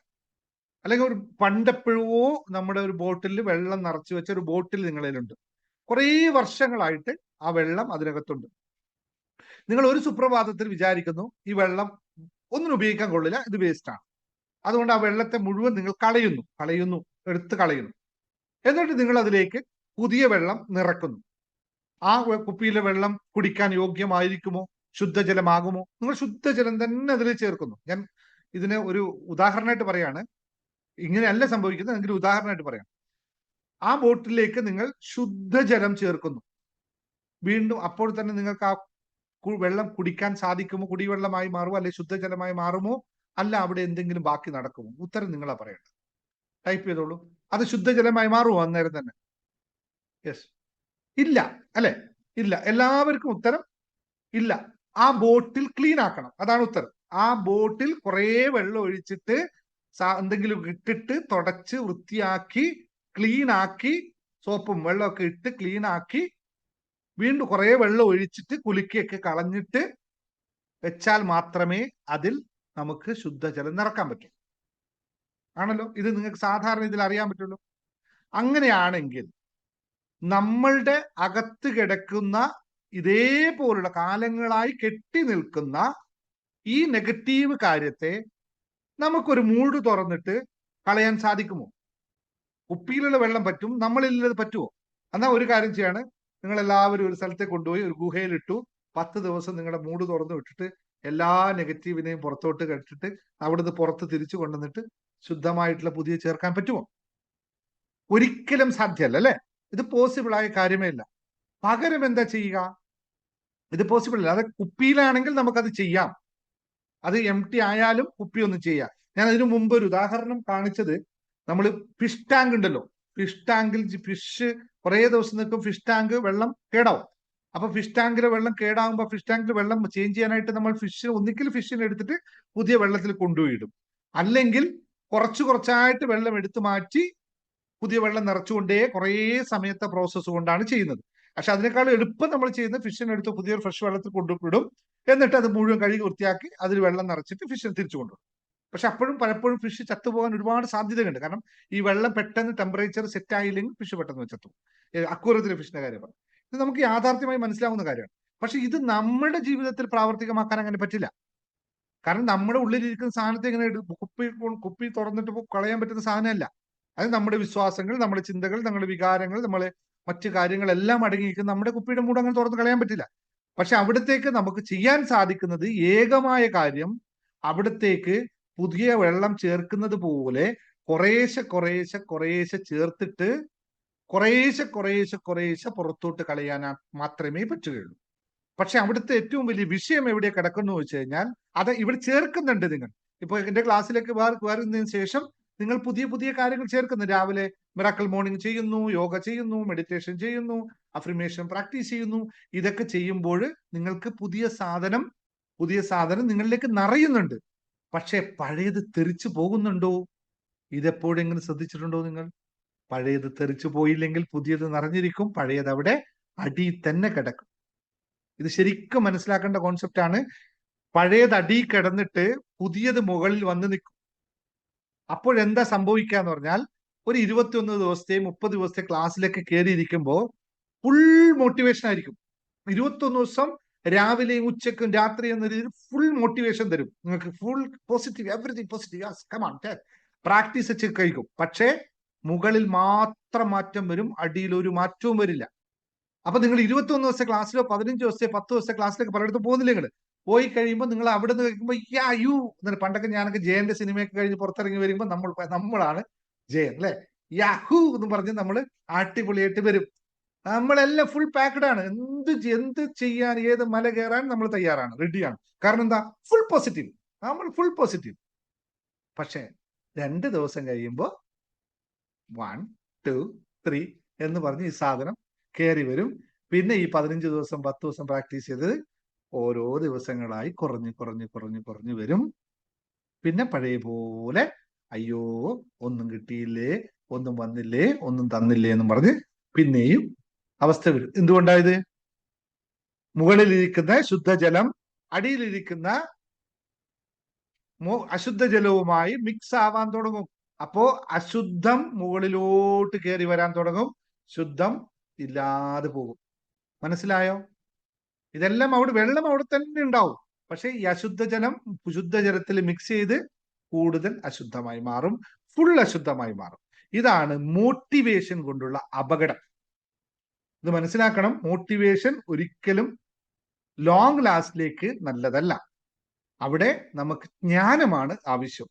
അല്ലെങ്കിൽ പണ്ടെപ്പോഴോ നമ്മുടെ ഒരു ബോട്ടിൽ വെള്ളം നിറച്ചു വെച്ച ഒരു ബോട്ടിൽ നിങ്ങളിലുണ്ട്. കുറേ വർഷങ്ങളായിട്ട് ആ വെള്ളം അതിനകത്തുണ്ട്. നിങ്ങൾ ഒരു സുപ്രഭാതത്തിൽ വിചാരിക്കുന്നു ഈ വെള്ളം ഒന്നിനും ഉപയോഗിക്കാൻ കൊള്ളില്ല, ഇത് വേസ്റ്റ് ആണ്. അതുകൊണ്ട് ആ വെള്ളത്തെ മുഴുവൻ നിങ്ങൾ എടുത്ത് കളയുന്നു. എന്നിട്ട് നിങ്ങൾ അതിലേക്ക് പുതിയ വെള്ളം നിറക്കുന്നു. ആ കുപ്പിയിലെ വെള്ളം കുടിക്കാൻ യോഗ്യമായിരിക്കുമോ? ശുദ്ധജലമാകുമോ? നിങ്ങൾ ശുദ്ധജലം തന്നെ അതിൽ ചേർക്കുന്നു. ഞാൻ ഇതിന് ഒരു ഉദാഹരണമായിട്ട് പറയാണ്, ഇങ്ങനെയല്ല സംഭവിക്കുന്നത്, എങ്കിലും ഉദാഹരണമായിട്ട് പറയാം. ആ ബോട്ടിലേക്ക് നിങ്ങൾ ശുദ്ധജലം ചേർക്കുന്നു. വീണ്ടും അപ്പോൾ തന്നെ നിങ്ങൾക്ക് ആ വെള്ളം കുടിക്കാൻ സാധിക്കുമോ? കുടിവെള്ളമായി മാറുമോ? അല്ലെ ശുദ്ധജലമായി മാറുമോ? അല്ല അവിടെ എന്തെങ്കിലും ബാക്കി നടക്കുമോ? ഉത്തരം നിങ്ങളാ പറയേണ്ടത്. ടൈപ്പ് ചെയ്തോളൂ. അത് ശുദ്ധജലമായി മാറുമോ അന്നേരം തന്നെ? യെസ്, ഇല്ല, അല്ലെ? ഇല്ല. എല്ലാവർക്കും ഉത്തരം ഇല്ല. ആ ബോട്ടിൽ ക്ലീൻ ആക്കണം, അതാണ് ഉത്തരം. ആ ബോട്ടിൽ കുറെ വെള്ളം ഒഴിച്ചിട്ട് എന്തെങ്കിലും ഇട്ടിട്ട് തുടച്ച് വൃത്തിയാക്കി ക്ലീൻ ആക്കി, സോപ്പും വെള്ളമൊക്കെ ഇട്ട് ക്ലീൻ ആക്കി, വീണ്ടും കുറെ വെള്ളം ഒഴിച്ചിട്ട് കുലുക്കിയൊക്കെ കളഞ്ഞിട്ട് വെച്ചാൽ മാത്രമേ അതിൽ നമുക്ക് ശുദ്ധജലം നിറക്കാൻ പറ്റൂ. ആണല്ലോ? ഇത് നിങ്ങൾക്ക് സാധാരണ ഇതിൽ അറിയാൻ പറ്റുള്ളൂ. അങ്ങനെയാണെങ്കിൽ നമ്മളുടെ അകത്ത് കിടക്കുന്ന ഇതേപോലുള്ള കാലങ്ങളായി കെട്ടി നിൽക്കുന്ന ഈ നെഗറ്റീവ് കാര്യത്തെ നമുക്കൊരു മൂട് തുറന്നിട്ട് കളയാൻ സാധിക്കുമോ? കുപ്പിയിലുള്ള വെള്ളം പറ്റും, നമ്മളിലുള്ളത് പറ്റുമോ? എന്നാൽ ഒരു കാര്യം ചെയ്യാണ്, നിങ്ങൾ എല്ലാവരും ഒരു സ്ഥലത്തെ കൊണ്ടുപോയി ഒരു ഗുഹയിലിട്ടു 10 ദിവസം നിങ്ങളുടെ മൂട് തുറന്നു വിട്ടിട്ട് എല്ലാ നെഗറ്റീവിനെയും പുറത്തോട്ട് കെട്ടിട്ട് അവിടുന്ന് പുറത്ത് തിരിച്ചു കൊണ്ടുവന്നിട്ട് ശുദ്ധമായിട്ടുള്ള പുതിയ ചേർക്കാൻ പറ്റുമോ? ഒരിക്കലും സാധ്യമല്ല, അല്ലെ? ഇത് പോസിബിൾ ആയ കാര്യമേ ഇല്ല. പകരം എന്താ ചെയ്യുക? ഇത് പോസിബിൾ അല്ല. അത് കുപ്പിയിലാണെങ്കിൽ നമുക്കത് ചെയ്യാം. അത് എംപ്റ്റി ആയാലും കുപ്പി ഒന്നും ചെയ്യാം. ഞാൻ അതിനു മുമ്പ് ഒരു ഉദാഹരണം കാണിച്ചത്, നമ്മൾ ഫിഷ് ടാങ്ക് ഉണ്ടല്ലോ, ഫിഷ് ടാങ്കിൽ ഫിഷ് കുറെ ദിവസം നിൽക്കും, ഫിഷ് ടാങ്ക് വെള്ളം കേടാവും. അപ്പൊ ഫിഷ് ടാങ്കിലെ വെള്ളം കേടാവുമ്പോൾ ഫിഷ് ടാങ്കിൽ വെള്ളം ചേഞ്ച് ചെയ്യാനായിട്ട് നമ്മൾ ഒന്നിക്കൽ ഫിഷിനെ എടുത്തിട്ട് പുതിയ വെള്ളത്തിൽ കൊണ്ടുപോയിടും, അല്ലെങ്കിൽ കുറച്ചായിട്ട് വെള്ളം എടുത്തു മാറ്റി പുതിയ വെള്ളം നിറച്ചുകൊണ്ടേ കുറേ സമയത്തെ പ്രോസസ്സ് കൊണ്ടാണ് ചെയ്യുന്നത്. പക്ഷെ അതിനേക്കാൾ എളുപ്പം നമ്മൾ ചെയ്യുന്നത് ഫിഷിനെ എടുത്ത് പുതിയൊരു ഫ്രഷ് വെള്ളത്തിൽ കൊണ്ടുവിടും, എന്നിട്ട് അത് മുഴുവൻ കഴുകി വൃത്തിയാക്കി അതിൽ വെള്ളം നിറച്ചിട്ട് ഫിഷിനെ തിരിച്ചു കൊണ്ടുവരും. പക്ഷെ പലപ്പോഴും ഫിഷ് ചത്തുപോകാൻ ഒരുപാട് സാധ്യതയുണ്ട്. കാരണം ഈ വെള്ളം പെട്ടെന്ന് ടെമ്പറേച്ചർ സെറ്റ് ആയില്ലെങ്കിൽ ഫിഷ് പെട്ടെന്ന് ചത്തു. അക്വേറിയത്തിലെ ഫിഷിന്റെ കാര്യം പറഞ്ഞു. ഇത് നമുക്ക് യാഥാർത്ഥ്യമായി മനസ്സിലാവുന്ന കാര്യമാണ്. പക്ഷെ ഇത് നമ്മുടെ ജീവിതത്തിൽ പ്രാവർത്തികമാക്കാൻ അങ്ങനെ പറ്റില്ല. കാരണം നമ്മുടെ ഉള്ളിലിരിക്കുന്ന സാധനത്തെ ഇങ്ങനെ കുപ്പി തുറന്നിട്ട് കളയാൻ പറ്റുന്ന സാധനമല്ല. അത് നമ്മുടെ വിശ്വാസങ്ങൾ, നമ്മുടെ ചിന്തകൾ, നമ്മുടെ വികാരങ്ങൾ, നമ്മളെ മറ്റു കാര്യങ്ങളെല്ലാം അടങ്ങിയിരിക്കുന്ന നമ്മുടെ കുപ്പിയുടെ മൂട് അങ്ങനെ തുറന്ന് കളയാൻ പറ്റില്ല. പക്ഷെ അവിടത്തേക്ക് നമുക്ക് ചെയ്യാൻ സാധിക്കുന്നത് ഏകമായ കാര്യം, അവിടത്തേക്ക് പുതിയ വെള്ളം ചേർക്കുന്നത് പോലെ കുറേശ്ശെ ചേർത്തിട്ട് കുറേശ്ശെ പുറത്തോട്ട് കളയാൻ മാത്രമേ പറ്റുകയുള്ളൂ. പക്ഷെ അവിടുത്തെ ഏറ്റവും വലിയ വിഷയം എവിടെ കിടക്കുന്നു വെച്ച് കഴിഞ്ഞാൽ, അത് ഇവിടെ ചേർക്കുന്നുണ്ട്. നിങ്ങൾ ഇപ്പൊ എന്റെ ക്ലാസ്സിലേക്ക് വരുന്നതിന് ശേഷം നിങ്ങൾ പുതിയ കാര്യങ്ങൾ ചേർക്കുന്നു. രാവിലെ മിറാക്കിൾ മോർണിംഗ് ചെയ്യുന്നു, യോഗ ചെയ്യുന്നു, മെഡിറ്റേഷൻ ചെയ്യുന്നു, അഫർമേഷൻ പ്രാക്ടീസ് ചെയ്യുന്നു. ഇതൊക്കെ ചെയ്യുമ്പോൾ നിങ്ങൾക്ക് പുതിയ സാധനം നിങ്ങളിലേക്ക് നിറയുന്നുണ്ട്. പക്ഷെ പഴയത് തെറിച്ചു പോകുന്നുണ്ടോ? ഇതെപ്പോഴെങ്കിലും ശ്രദ്ധിച്ചിട്ടുണ്ടോ നിങ്ങൾ? പഴയത് തെറിച്ചു പോയില്ലെങ്കിൽ പുതിയത് നിറഞ്ഞിരിക്കും, പഴയത് അവിടെ അടി തന്നെ കിടക്കും. ഇത് ശരിക്കും മനസ്സിലാക്കേണ്ട കോൺസെപ്റ്റ് ആണ്. പഴയത് അടി കിടന്നിട്ട് പുതിയത് മുകളിൽ വന്ന് നിൽക്കും. അപ്പോഴെന്താ സംഭവിക്കാന്ന് പറഞ്ഞാൽ, ഒരു 21 ദിവസത്തെയും 30 ദിവസത്തെ ക്ലാസ്സിലേക്ക് കയറിയിരിക്കുമ്പോൾ ഫുൾ മോട്ടിവേഷൻ ആയിരിക്കും. 21 ദിവസം രാവിലെയും ഉച്ചക്കും രാത്രി എന്ന രീതിയിൽ ഫുൾ മോട്ടിവേഷൻ തരും നിങ്ങൾക്ക്. Full positive, everything positive. Practice കഴിക്കും. പക്ഷേ മുകളിൽ മാത്രം മാറ്റം വരും, അടിയിൽ ഒരു മാറ്റവും വരില്ല. അപ്പൊ നിങ്ങൾ 21 ദിവസത്തെ ക്ലാസ്സിലോ 15 ദിവസത്തെ 10 ദിവസത്തെ ക്ലാസ്സിലേക്ക് പലയിടത്തും പോകുന്നില്ല. നിങ്ങൾ പോയി കഴിയുമ്പോൾ നിങ്ങൾ അവിടെ നിന്ന് കഴിക്കുമ്പോൾ പണ്ടൊക്കെ ഞാനൊക്കെ ജയന്റെ സിനിമയൊക്കെ കഴിഞ്ഞ് പുറത്തിറങ്ങി വരുമ്പോൾ നമ്മളാണ് ജയൻ അല്ലെ, യാഹു എന്ന് പറഞ്ഞ് നമ്മൾ അടിപൊളിയായിട്ട് വരും. നമ്മളെല്ലാം ഫുൾ പാക്ഡ് ആണ്. എന്ത് ചെയ്യാൻ, ഏത് മല കയറാൻ നമ്മൾ തയ്യാറാണ്, റെഡിയാണ്. കാരണം എന്താ? Full positive. നമ്മൾ ഫുൾ പോസിറ്റീവ്. പക്ഷെ 2 ദിവസം കഴിയുമ്പോൾ 1 2 3 എന്ന് പറഞ്ഞ് ഈ സാധനം കയറി വരും. പിന്നെ ഈ 15 ദിവസം 10 ദിവസം പ്രാക്ടീസ് ചെയ്ത് ഓരോ ദിവസങ്ങളായി കുറഞ്ഞു വരും. പിന്നെ പഴയ പോലെ അയ്യോ ഒന്നും കിട്ടിയില്ലേ, ഒന്നും വന്നില്ലേ, ഒന്നും തന്നില്ലേ എന്നും പറഞ്ഞ് പിന്നെയും അവസ്ഥ വരും. എന്തുകൊണ്ടായത്? മുകളിലിരിക്കുന്ന ശുദ്ധജലം അടിയിലിരിക്കുന്ന അശുദ്ധജലവുമായി മിക്സ് ആവാൻ തുടങ്ങും. അപ്പോ അശുദ്ധം മുകളിലോട്ട് കയറി വരാൻ തുടങ്ങും, ശുദ്ധം ഇല്ലാതെ പോകും. മനസ്സിലായോ? ഇതെല്ലാം വെള്ളം അവിടെ തന്നെ ഉണ്ടാവും. പക്ഷെ ഈ അശുദ്ധജലം ശുദ്ധജലത്തിൽ മിക്സ് ചെയ്ത് കൂടുതൽ അശുദ്ധമായി മാറും, ഫുൾ അശുദ്ധമായി മാറും. ഇതാണ് മോട്ടിവേഷൻ കൊണ്ടുള്ള അപകടം. ഇത് മനസ്സിലാക്കണം. മോട്ടിവേഷൻ ഒരിക്കലും ലോങ് ലാസ്റ്റിലേക്ക് നല്ലതല്ല. അവിടെ നമുക്ക് ജ്ഞാനമാണ് ആവശ്യം.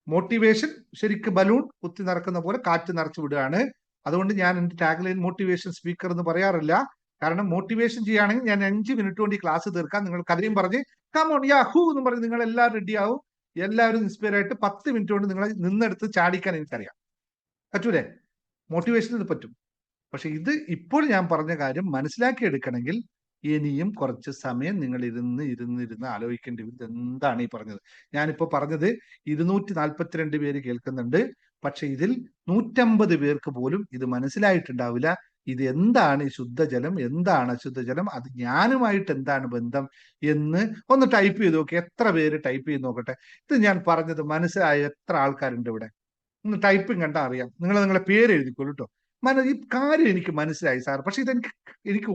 മോട്ടിവേഷൻ ശരിക്കും ബലൂൺ കുത്തി നിറക്കുന്ന പോലെ കാറ്റ് നിറച്ചു വിടുകയാണ്. അതുകൊണ്ട് ഞാൻ എന്റെ ടാഗ്ലൈൻ മോട്ടിവേഷൻ സ്പീക്കർ എന്ന് പറയാറില്ല. കാരണം മോട്ടിവേഷൻ ചെയ്യുകയാണെങ്കിൽ ഞാൻ 5 മിനിറ്റ് കൊണ്ട് ഈ ക്ലാസ് തീർക്കാം. നിങ്ങൾ കഥയും പറഞ്ഞ് കമോൺ യാഹൂ എന്ന് പറഞ്ഞ് നിങ്ങൾ എല്ലാവരും റെഡി ആവും, എല്ലാവരും ഇൻസ്പയർ ആയിട്ട് 10 മിനിറ്റ് കൊണ്ട് നിങ്ങളെ നിന്നെടുത്ത് ചാടിക്കാൻ എനിക്കറിയാം. പറ്റൂലേ? മോട്ടിവേഷൻ ഇത് പറ്റും. പക്ഷെ ഇത് ഇപ്പോൾ ഞാൻ പറഞ്ഞ കാര്യം മനസ്സിലാക്കി എടുക്കണമെങ്കിൽ ഇനിയും കുറച്ച് സമയം നിങ്ങൾ ഇരുന്ന് ആലോചിക്കേണ്ടി വരും. എന്താണ് ഈ പറഞ്ഞത്? ഞാനിപ്പോ പറഞ്ഞത് 242 പേര് കേൾക്കുന്നുണ്ട്. പക്ഷെ ഇതിൽ 150 പേർക്ക് പോലും ഇത് മനസ്സിലായിട്ടുണ്ടാവില്ല. ഇത് എന്താണ് ഈ ശുദ്ധജലം, എന്താണ് അശുദ്ധജലം, അത് ഞാനുമായിട്ട് എന്താണ് ബന്ധം എന്ന് ഒന്ന് ടൈപ്പ് ചെയ്ത് നോക്കി. എത്ര പേര് ടൈപ്പ് ചെയ്ത് നോക്കട്ടെ. ഇത് ഞാൻ പറഞ്ഞത് മനസ്സിലായ എത്ര ആൾക്കാരുണ്ട് ഇവിടെ? ഒന്ന് ടൈപ്പിംഗ് കണ്ടാ അറിയാം. നിങ്ങളെ പേര് എഴുതിക്കോളൂ കേട്ടോ. ഈ കാര്യം എനിക്ക് മനസ്സിലായി സാർ, പക്ഷെ എനിക്ക്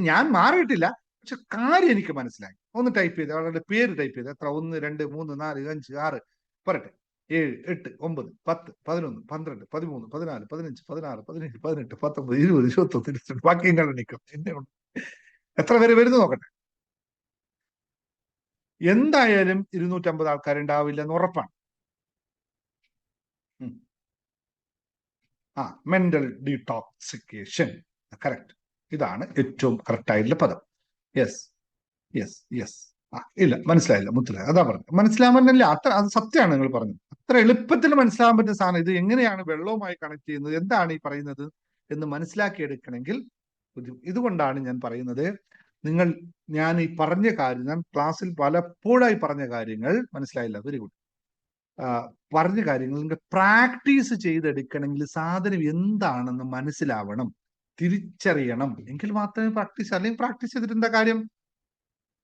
ഞാൻ മാറിയിട്ടില്ല, പക്ഷെ കാര്യം എനിക്ക് മനസ്സിലായി. ഒന്ന് ടൈപ്പ് ചെയ്ത് അവരുടെ പേര് ടൈപ്പ് ചെയ്ത്. എത്ര? 1 2 3 4 5 6 പറയട്ടെ, 7 8 9 10 11 12 13 14 15 16 17 18 19 20 21 22 ബാക്കി നിങ്ങൾ എണ്ണിക്കും. എത്ര പേര് വരുന്നു നോക്കട്ടെ. എന്തായാലും 250 ആൾക്കാരുണ്ടാവില്ല എന്ന് ഉറപ്പാണ്. മെന്റൽ ഡീടോക്സിക്കേഷൻ. കറക്റ്റ്. ഇതാണ് ഏറ്റവും കറക്റ്റ് ആയിട്ടുള്ള പദം. Yes yes yes. ഇല്ല മനസ്സിലായില്ല മുത്തില്ല. അതാ പറഞ്ഞത്. മനസ്സിലാൻ പറ്റില്ല. അത് സത്യമാണ് നിങ്ങൾ പറഞ്ഞത്. അത്ര എളുപ്പത്തിൽ മനസ്സിലാകാൻ പറ്റുന്ന സാധനം ഇത്. എങ്ങനെയാണ് വെള്ളവുമായി കണക്ട് ചെയ്യുന്നത്, എന്താണ് ഈ പറയുന്നത് എന്ന് മനസ്സിലാക്കിയെടുക്കണമെങ്കിൽ ഇതുകൊണ്ടാണ് ഞാൻ പറയുന്നത്. ഞാൻ ഈ പറഞ്ഞ കാര്യം, ഞാൻ ക്ലാസ്സിൽ പലപ്പോഴായി പറഞ്ഞ കാര്യങ്ങൾ മനസ്സിലായില്ല. Very good. പറഞ്ഞ കാര്യങ്ങൾ നിങ്ങൾ പ്രാക്ടീസ് ചെയ്തെടുക്കണമെങ്കിൽ സാധനം എന്താണെന്ന് മനസ്സിലാവണം, തിരിച്ചറിയണം. എങ്കിൽ മാത്രമേ പ്രാക്ടീസ്. അല്ലെങ്കിൽ പ്രാക്ടീസ് ചെയ്തിട്ട് എന്താ കാര്യം?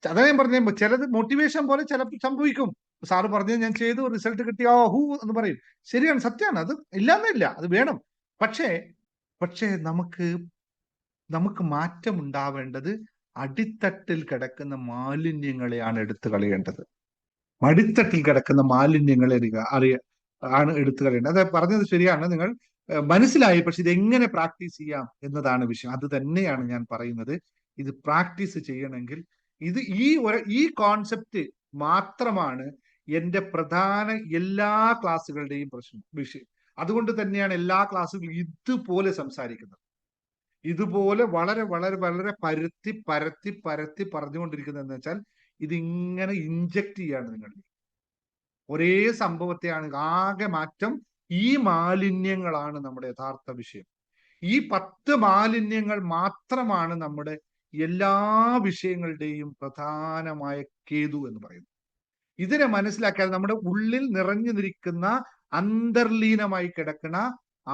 അതാ ഞാൻ പറഞ്ഞ, ചിലത് മോട്ടിവേഷൻ പോലെ ചിലപ്പോൾ സംഭവിക്കും. സാറ് പറഞ്ഞത് ഞാൻ ചെയ്തു, റിസൾട്ട് കിട്ടിയോ ഹൂ എന്ന് പറയും. ശരിയാണ്, സത്യമാണ്. അത് ഇല്ലാന്നില്ല, അത് വേണം. പക്ഷേ നമുക്ക് മാറ്റം ഉണ്ടാവേണ്ടത് അടിത്തട്ടിൽ കിടക്കുന്ന മാലിന്യങ്ങളെയാണ് എടുത്തു കളയേണ്ടത്. മടിത്തട്ടിൽ കിടക്കുന്ന മാലിന്യങ്ങളെ ആണ് എടുത്തു കളയേണ്ടത്. അത് പറഞ്ഞത് ശരിയാണ്. നിങ്ങൾ മനസ്സിലായി. പക്ഷെ ഇതെങ്ങനെ പ്രാക്ടീസ് ചെയ്യാം എന്നതാണ് വിഷയം. അത് തന്നെയാണ് ഞാൻ പറയുന്നത്. ഇത് പ്രാക്ടീസ് ചെയ്യണമെങ്കിൽ ഈ കോൺസെപ്റ്റ് മാത്രമാണ് എൻ്റെ പ്രധാന എല്ലാ ക്ലാസ്സുകളുടെയും വിഷയം. അതുകൊണ്ട് തന്നെയാണ് എല്ലാ ക്ലാസ്സുകളും ഇതുപോലെ സംസാരിക്കുന്നത്. ഇതുപോലെ വളരെ വളരെ വളരെ പരത്തി പറഞ്ഞുകൊണ്ടിരിക്കുന്നത് എന്ന് വെച്ചാൽ ഇതിങ്ങനെ ഇൻജക്ട് ചെയ്യാണ് നിങ്ങൾ. ഒരേ സംഭവത്തെയാണ് ആകെ മാറ്റം. ഈ മാലിന്യങ്ങളാണ് നമ്മുടെ യഥാർത്ഥ വിഷയം. ഈ 10 മാലിന്യങ്ങൾ മാത്രമാണ് നമ്മുടെ എല്ലാ വിഷയങ്ങളുടെയും പ്രധാനമായ കേതു എന്ന് പറയുന്നത്. ഇതിനെ മനസ്സിലാക്കിയാൽ നമ്മുടെ ഉള്ളിൽ നിറഞ്ഞു നിൽക്കുന്ന അന്തർലീനമായി കിടക്കുന്ന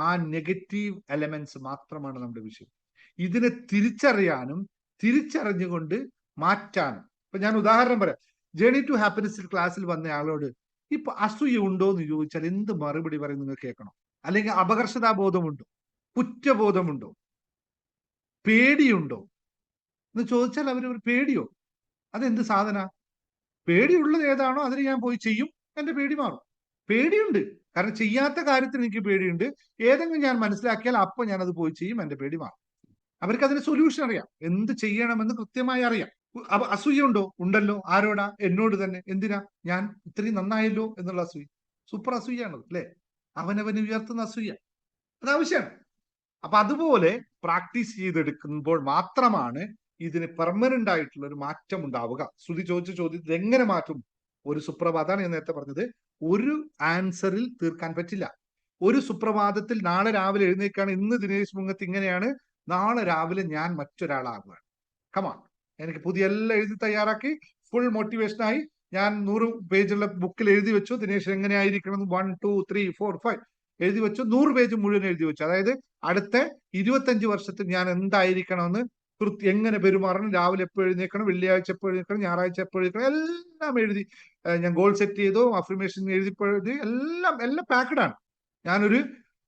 ആ നെഗറ്റീവ് എലമെന്റ്സ് മാത്രമാണ് നമ്മുടെ വിഷയം. ഇതിനെ തിരിച്ചറിയാനും തിരിച്ചറിഞ്ഞുകൊണ്ട് മാറ്റാനും. ഇപ്പൊ ഞാൻ ഉദാഹരണം പറയാം. ജേണി ടു ഹാപ്പിനെസ് ക്ലാസ്സിൽ വന്ന ആളോട് ഇപ്പൊ അസൂയ ഉണ്ടോ എന്ന് ചോദിച്ചാൽ എന്ത് മറുപടി പറയും നിങ്ങൾ കേൾക്കണം. അല്ലെങ്കിൽ അപകർഷതാബോധമുണ്ടോ, കുറ്റബോധമുണ്ടോ, പേടിയുണ്ടോ എന്ന് ചോദിച്ചാൽ അവർ പേടിയോ? അതെന്ത് സാധന? പേടിയുള്ളത് ഏതാണോ അതിന് ഞാൻ പോയി ചെയ്യും, എന്റെ പേടി മാറും. പേടിയുണ്ട്, കാരണം ചെയ്യാത്ത കാര്യത്തിന് എനിക്ക് പേടിയുണ്ട്. ഏതെങ്കിലും ഞാൻ മനസ്സിലാക്കിയാൽ അപ്പൊ ഞാൻ അത് പോയി ചെയ്യും, എന്റെ പേടി മാറും. അവർക്ക് അതിന് സൊല്യൂഷൻ അറിയാം, എന്ത് ചെയ്യണമെന്ന് കൃത്യമായി അറിയാം. അപ്പൊ അസൂയ ഉണ്ടോ? ഉണ്ടല്ലോ. ആരോടാ? എന്നോട് തന്നെ. എന്തിനാ? ഞാൻ ഇത്രയും നന്നായല്ലോ എന്നുള്ള അസൂയ. സൂപ്പർ അസൂയാണത് അല്ലെ? അവനവന് ഉയർത്തുന്ന അസൂയ, അത് ആവശ്യമാണ്. അപ്പൊ അതുപോലെ പ്രാക്ടീസ് ചെയ്തെടുക്കുമ്പോൾ മാത്രമാണ് ഇതിന് പെർമനന്റ് ആയിട്ടുള്ള ഒരു മാറ്റം ഉണ്ടാവുക. ശ്രുതി ചോദിച്ച ചോദ്യത്തിൽ എങ്ങനെ മാറ്റും? ഒരു സുപ്രഭാതമാണ് ഞാൻ നേരത്തെ പറഞ്ഞത്, ഒരു ആൻസറിൽ തീർക്കാൻ പറ്റില്ല. ഒരു സുപ്രഭാതത്തിൽ നാളെ രാവിലെ എഴുന്നേക്കാണ്, ഇന്ന് ദിനേശ് മുങ്ങത്ത് ഇങ്ങനെയാണ്, നാളെ രാവിലെ ഞാൻ മറ്റൊരാളാകുകയാണ്. കമാൺ, എനിക്ക് പുതിയ എല്ലാം എഴുതി തയ്യാറാക്കി ഫുൾ മോട്ടിവേഷനായി ഞാൻ 100 പേജുള്ള ബുക്കിൽ എഴുതി വെച്ചു, ദിനേശ് എങ്ങനെ ആയിരിക്കണം 1 2 3 4 5 എഴുതി വെച്ചു. 100 പേജ് മുഴുവൻ എഴുതി വെച്ചു. അതായത് അടുത്ത 25 വർഷത്തിൽ ഞാൻ എന്തായിരിക്കണമെന്ന്, എങ്ങനെ പെരുമാറണം, രാവിലെ എപ്പോൾ എഴുന്നേക്കണം, വെള്ളിയാഴ്ച എപ്പോൾ എഴുന്നേക്കണം, ഞായറാഴ്ച എപ്പോൾ എഴുന്നേക്കണം, എല്ലാം എഴുതി ഞാൻ ഗോൾ സെറ്റ് ചെയ്തു, അഫർമേഷൻ എഴുതി എല്ലാം പാക്കഡാണ്. ഞാനൊരു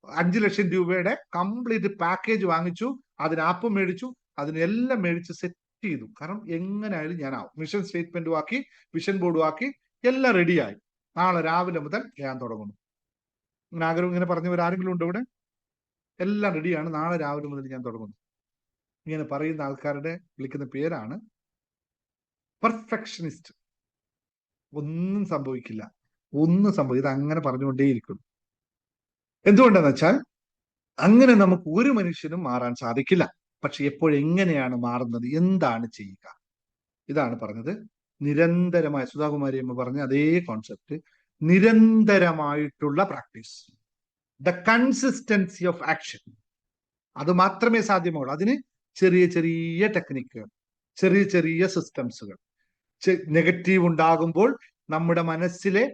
5 ലക്ഷം രൂപയുടെ കംപ്ലീറ്റ് പാക്കേജ് വാങ്ങിച്ചു, അതിന് ആപ്പ് മേടിച്ചു, അതിനെല്ലാം മേടിച്ച് സെറ്റ് ചെയ്തു. കാരണം എങ്ങനെയായാലും ഞാൻ ആവും. മിഷൻ സ്റ്റേറ്റ്മെന്റും ആക്കി, വിഷൻ ബോർഡും ആക്കി, എല്ലാം റെഡിയായി. നാളെ രാവിലെ മുതൽ ഞാൻ തുടങ്ങുന്നു. ഇങ്ങനെ ആഗ്രഹം ഇങ്ങനെ പറഞ്ഞവർ ആരെങ്കിലും ഉണ്ടോ ഇവിടെ? എല്ലാം റെഡിയാണ്, നാളെ രാവിലെ മുതൽ ഞാൻ തുടങ്ങുന്നു. ഇങ്ങനെ പറയുന്ന ആൾക്കാരുടെ വിളിക്കുന്ന പേരാണ് പെർഫെക്ഷനിസ്റ്റ്. ഒന്നും സംഭവിക്കില്ല, ഇത് അങ്ങനെ പറഞ്ഞുകൊണ്ടേയിരിക്കും. എന്തുകൊണ്ടെന്ന് വെച്ചാൽ അങ്ങനെ നമുക്ക് ഒരു മനുഷ്യനും മാറാൻ സാധിക്കില്ല. പക്ഷെ എപ്പോഴെങ്ങനെയാണ് മാറുന്നത്, എന്താണ് ചെയ്യുക? ഇതാണ് പറഞ്ഞത്. നിരന്തരമായ, സുധാകുമാരി അമ്മ പറഞ്ഞ അതേ കോൺസെപ്റ്റ്, നിരന്തരമായിട്ടുള്ള practice, the consistency of action. അത് മാത്രമേ സാധ്യമാവുള്ളൂ. അതിന് ചെറിയ ചെറിയ ടെക്നിക്കുകൾ, ചെറിയ ചെറിയ സിസ്റ്റംസുകൾ. നെഗറ്റീവ് ഉണ്ടാകുമ്പോൾ നമ്മുടെ മനസ്സിലെ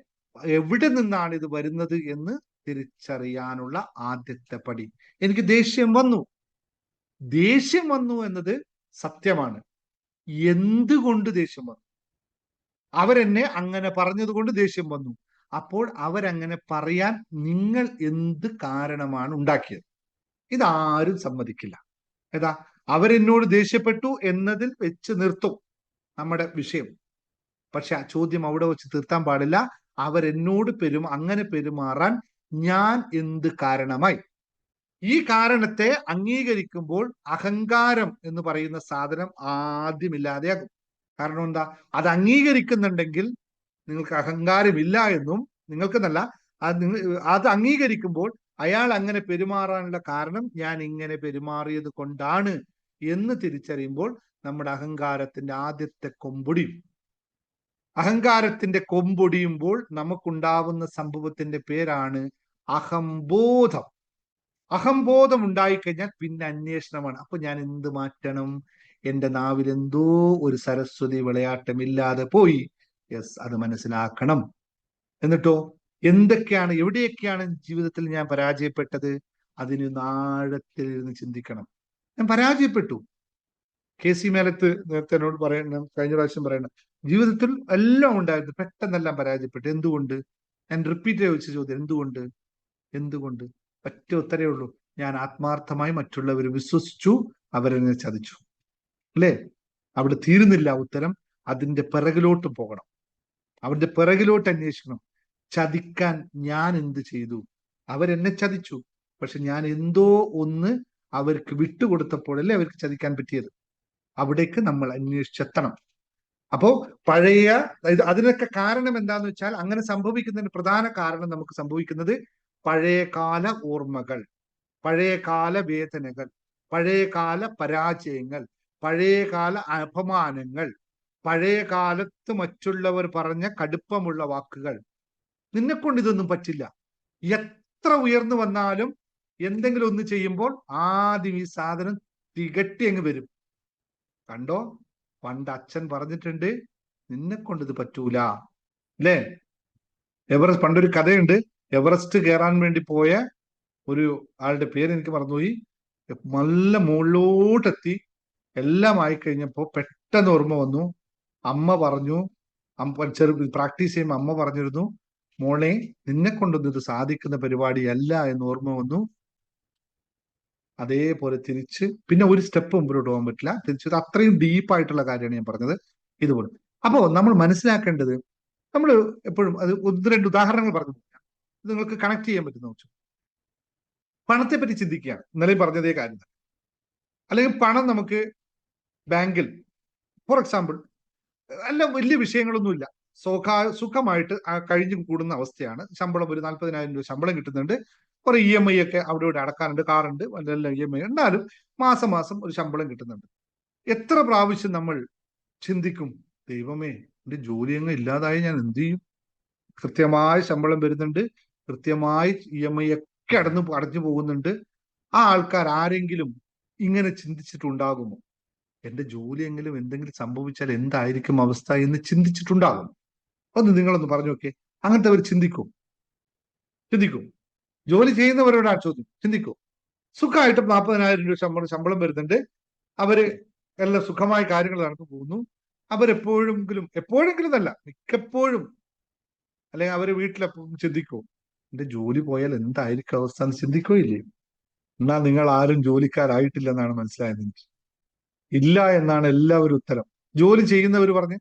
എവിടെ നിന്നാണ് ഇത് വരുന്നത് എന്ന് തിരിച്ചറിയാനുള്ള ആദ്യത്തെ പടി. എനിക്ക് ദേഷ്യം വന്നു എന്നത് സത്യമാണ്. എന്തുകൊണ്ട് ദേഷ്യം വന്നു? അവരെന്നെ അങ്ങനെ പറഞ്ഞത് കൊണ്ട് ദേഷ്യം വന്നു. അപ്പോൾ അവരങ്ങനെ പറയാൻ നിങ്ങൾ എന്ത് കാരണമാണ് ഉണ്ടാക്കിയത്? ഇതാരും സമ്മതിക്കില്ല. ഏതാ? അവരെന്നോട് ദേഷ്യപ്പെട്ടു എന്നതിൽ വെച്ച് നിർത്തും നമ്മുടെ വിഷയം. പക്ഷെ ആ ചോദ്യം അവിടെ വെച്ച് തീർത്താൻ പാടില്ല. അവരെന്നോട് അങ്ങനെ പെരുമാറാൻ ഞാൻ എന്ത് കാരണമായി? ഈ കാരണത്തെ അംഗീകരിക്കുമ്പോൾ അഹങ്കാരം എന്ന് പറയുന്ന സാധനം ആദ്യമില്ലാതെയാകും. കാരണം എന്താ? അത് അംഗീകരിക്കുന്നുണ്ടെങ്കിൽ നിങ്ങൾക്ക് അഹങ്കാരമില്ല എന്നും, നിങ്ങൾക്കെന്നല്ല, അത് അംഗീകരിക്കുമ്പോൾ അയാൾ അങ്ങനെ പെരുമാറാനുള്ള കാരണം ഞാൻ ഇങ്ങനെ പെരുമാറിയത് കൊണ്ടാണ് എന്ന് തിരിച്ചറിയുമ്പോൾ നമ്മുടെ അഹങ്കാരത്തിന്റെ ആദ്യത്തെ കൊമ്പൊടിയും. അഹങ്കാരത്തിന്റെ കൊമ്പൊടിയുമ്പോൾ നമുക്കുണ്ടാവുന്ന സംഭവത്തിന്റെ പേരാണ് അഹംബോധം. അഹംബോധം ഉണ്ടായിക്കഴിഞ്ഞാൽ പിന്നെ അന്വേഷണമാണ്. അപ്പൊ ഞാൻ എന്ത് മാറ്റണം? എന്റെ നാവിൽ എന്തോ ഒരു സരസ്വതി വിളയാട്ടമില്ലാതെ പോയി. യെസ്, അത് മനസ്സിലാക്കണം. എന്നിട്ടോ എന്തൊക്കെയാണ്, എവിടെയൊക്കെയാണ് ജീവിതത്തിൽ ഞാൻ പരാജയപ്പെട്ടത്? അതിന് ആഴത്തിൽ ഇരുന്ന് ചിന്തിക്കണം. ഞാൻ പരാജയപ്പെട്ടു. KC മേലത്ത് നേരത്തെ എന്നോട് പറയണം, കഴിഞ്ഞ പ്രാവശ്യം പറയണം, ജീവിതത്തിൽ എല്ലാം ഉണ്ടായിരുന്നു, പെട്ടെന്നെല്ലാം പരാജയപ്പെട്ടു. എന്തുകൊണ്ട്? ഞാൻ റിപ്പീറ്റ് ചോദിച്ച ചോദ്യം, എന്തുകൊണ്ട്? ഒറ്റ ഉത്തരേ ഉള്ളൂ, ഞാൻ ആത്മാർത്ഥമായി മറ്റുള്ളവർ വിശ്വസിച്ചു, അവരെന്നെ ചതിച്ചു. അല്ലേ? അവിടെ തീരുന്നില്ല ഉത്തരം. അതിന്റെ പിറകിലോട്ട് പോകണം, അവരുടെ പിറകിലോട്ട് അന്വേഷിക്കണം. ചതിക്കാൻ ഞാൻ എന്ത് ചെയ്തു? അവരെന്നെ ചതിച്ചു, പക്ഷെ ഞാൻ എന്തോ ഒന്ന് അവർക്ക് വിട്ടുകൊടുത്തപ്പോഴല്ലേ അവർക്ക് ചതിക്കാൻ പറ്റിയത്. അവിടേക്ക് നമ്മൾ അന്വേഷിച്ചെത്തണം. അപ്പോ അതിനൊക്കെ കാരണം എന്താന്ന് വെച്ചാൽ, അങ്ങനെ സംഭവിക്കുന്നതിന് പ്രധാന കാരണം നമുക്ക് സംഭവിക്കുന്നത് പഴയകാല ഓർമ്മകൾ, പഴയകാല വേദനകൾ, പഴയകാല പരാജയങ്ങൾ, പഴയകാല അപമാനങ്ങൾ, പഴയ കാലത്ത് മറ്റുള്ളവർ പറഞ്ഞ കടുപ്പമുള്ള വാക്കുകൾ. നിന്നെക്കൊണ്ട് ഇതൊന്നും പറ്റില്ല. എത്ര ഉയർന്നു വന്നാലും എന്തെങ്കിലും ഒന്ന് ചെയ്യുമ്പോൾ ആദ്യം ഈ സാധനം തികട്ടി അങ്ങ് വരും. കണ്ടോ, പണ്ട് അച്ഛൻ പറഞ്ഞിട്ടുണ്ട്, നിന്നെ കൊണ്ട് ഇത് പറ്റൂല, അല്ലേ? എവറസ്റ്റ്, പണ്ടൊരു കഥയുണ്ട്. എവറസ്റ്റ് കയറാൻ വേണ്ടി പോയ ഒരു ആളുടെ പേര് എനിക്ക് മറന്നുപോയി. നല്ല മുകളിലോട്ടെത്തി, എല്ലാം ആയിക്കഴിഞ്ഞപ്പോ പെട്ടെന്ന് ഓർമ്മ വന്നു. അമ്മ പറഞ്ഞു, പ്രാക്ടീസ് ചെയ്യുമ്പോൾ അമ്മ പറഞ്ഞിരുന്നു, മോളെ നിന്നെ കൊണ്ടൊന്നും ഇത് സാധിക്കുന്ന പരിപാടിയല്ല എന്ന് ഓർമ്മ വന്നു. അതേപോലെ തിരിച്ച് പിന്നെ ഒരു സ്റ്റെപ്പ് മുമ്പിലോട്ട് പോകാൻ പറ്റില്ല. തിരിച്ച് അത്രയും ഡീപ്പായിട്ടുള്ള കാര്യമാണ് ഞാൻ പറഞ്ഞത്. ഇതുപോലെ അപ്പോ നമ്മൾ മനസ്സിലാക്കേണ്ടത്, നമ്മൾ എപ്പോഴും അത് ഒന്ന് രണ്ട് ഉദാഹരണങ്ങൾ പറഞ്ഞു നിങ്ങൾക്ക് കണക്ട് ചെയ്യാൻ പറ്റുന്ന വെച്ചു. പണത്തെ പറ്റി ചിന്തിക്കുകയാണ്, ഇന്നലെ പറഞ്ഞതേ കാര്യം. അല്ലെങ്കിൽ പണം നമുക്ക് ബാങ്കിൽ, ഫോർ എക്സാമ്പിൾ, അല്ല വലിയ വിഷയങ്ങളൊന്നുമില്ല, സുഖമായിട്ട് കഴിഞ്ഞു കൂടുന്ന അവസ്ഥയാണ്. ശമ്പളം ഒരു 40,000 രൂപ ശമ്പളം കിട്ടുന്നുണ്ട്. കുറെ EMI ഒക്കെ അവിടെ ഇവിടെ അടക്കാനുണ്ട്, കാറുണ്ട്, എല്ലാം EMI. എന്നാലും മാസം മാസം ഒരു ശമ്പളം കിട്ടുന്നുണ്ട്. എത്ര പ്രാവശ്യം നമ്മൾ ചിന്തിക്കും, ദൈവമേ എന്റെ ജോലി അങ്ങ് ഇല്ലാതായി ഞാൻ എന്ത് ചെയ്യും? കൃത്യമായി ശമ്പളം വരുന്നുണ്ട്, കൃത്യമായി EMI ഒക്കെ അടഞ്ഞു പോകുന്നുണ്ട്. ആ ആൾക്കാർ ആരെങ്കിലും ഇങ്ങനെ ചിന്തിച്ചിട്ടുണ്ടാകുമോ? എന്റെ ജോലിയെങ്കിലും എന്തെങ്കിലും സംഭവിച്ചാൽ എന്തായിരിക്കും അവസ്ഥ എന്ന് ചിന്തിച്ചിട്ടുണ്ടാകും? ഒന്ന് നിങ്ങളൊന്ന് പറഞ്ഞു നോക്കിയേ. അങ്ങനത്തെ അവർ ചിന്തിക്കും? ജോലി ചെയ്യുന്നവരോട് ആ ചോദ്യം, ചിന്തിക്കും? സുഖമായിട്ട് 40,000 രൂപ ശമ്പളം വരുന്നുണ്ട്, അവര് എല്ലാം സുഖമായ കാര്യങ്ങൾ നടന്നു പോകുന്നു. എപ്പോഴെങ്കിലും അല്ല, മിക്കപ്പോഴും, അല്ലെങ്കിൽ അവര് വീട്ടിലെപ്പോഴും ചിന്തിക്കും, എന്റെ ജോലി പോയാൽ എന്തായിരിക്കും അവസ്ഥ എന്ന് ചിന്തിക്കോ ഇല്ലേ? എന്നാ നിങ്ങൾ ആരും ജോലിക്കാരായിട്ടില്ലെന്നാണ് മനസ്സിലായത് എനിക്ക്. ഇല്ല എന്നാണ് എല്ലാവരും ഉത്തരം. ജോലി ചെയ്യുന്നവർ പറഞ്ഞ്,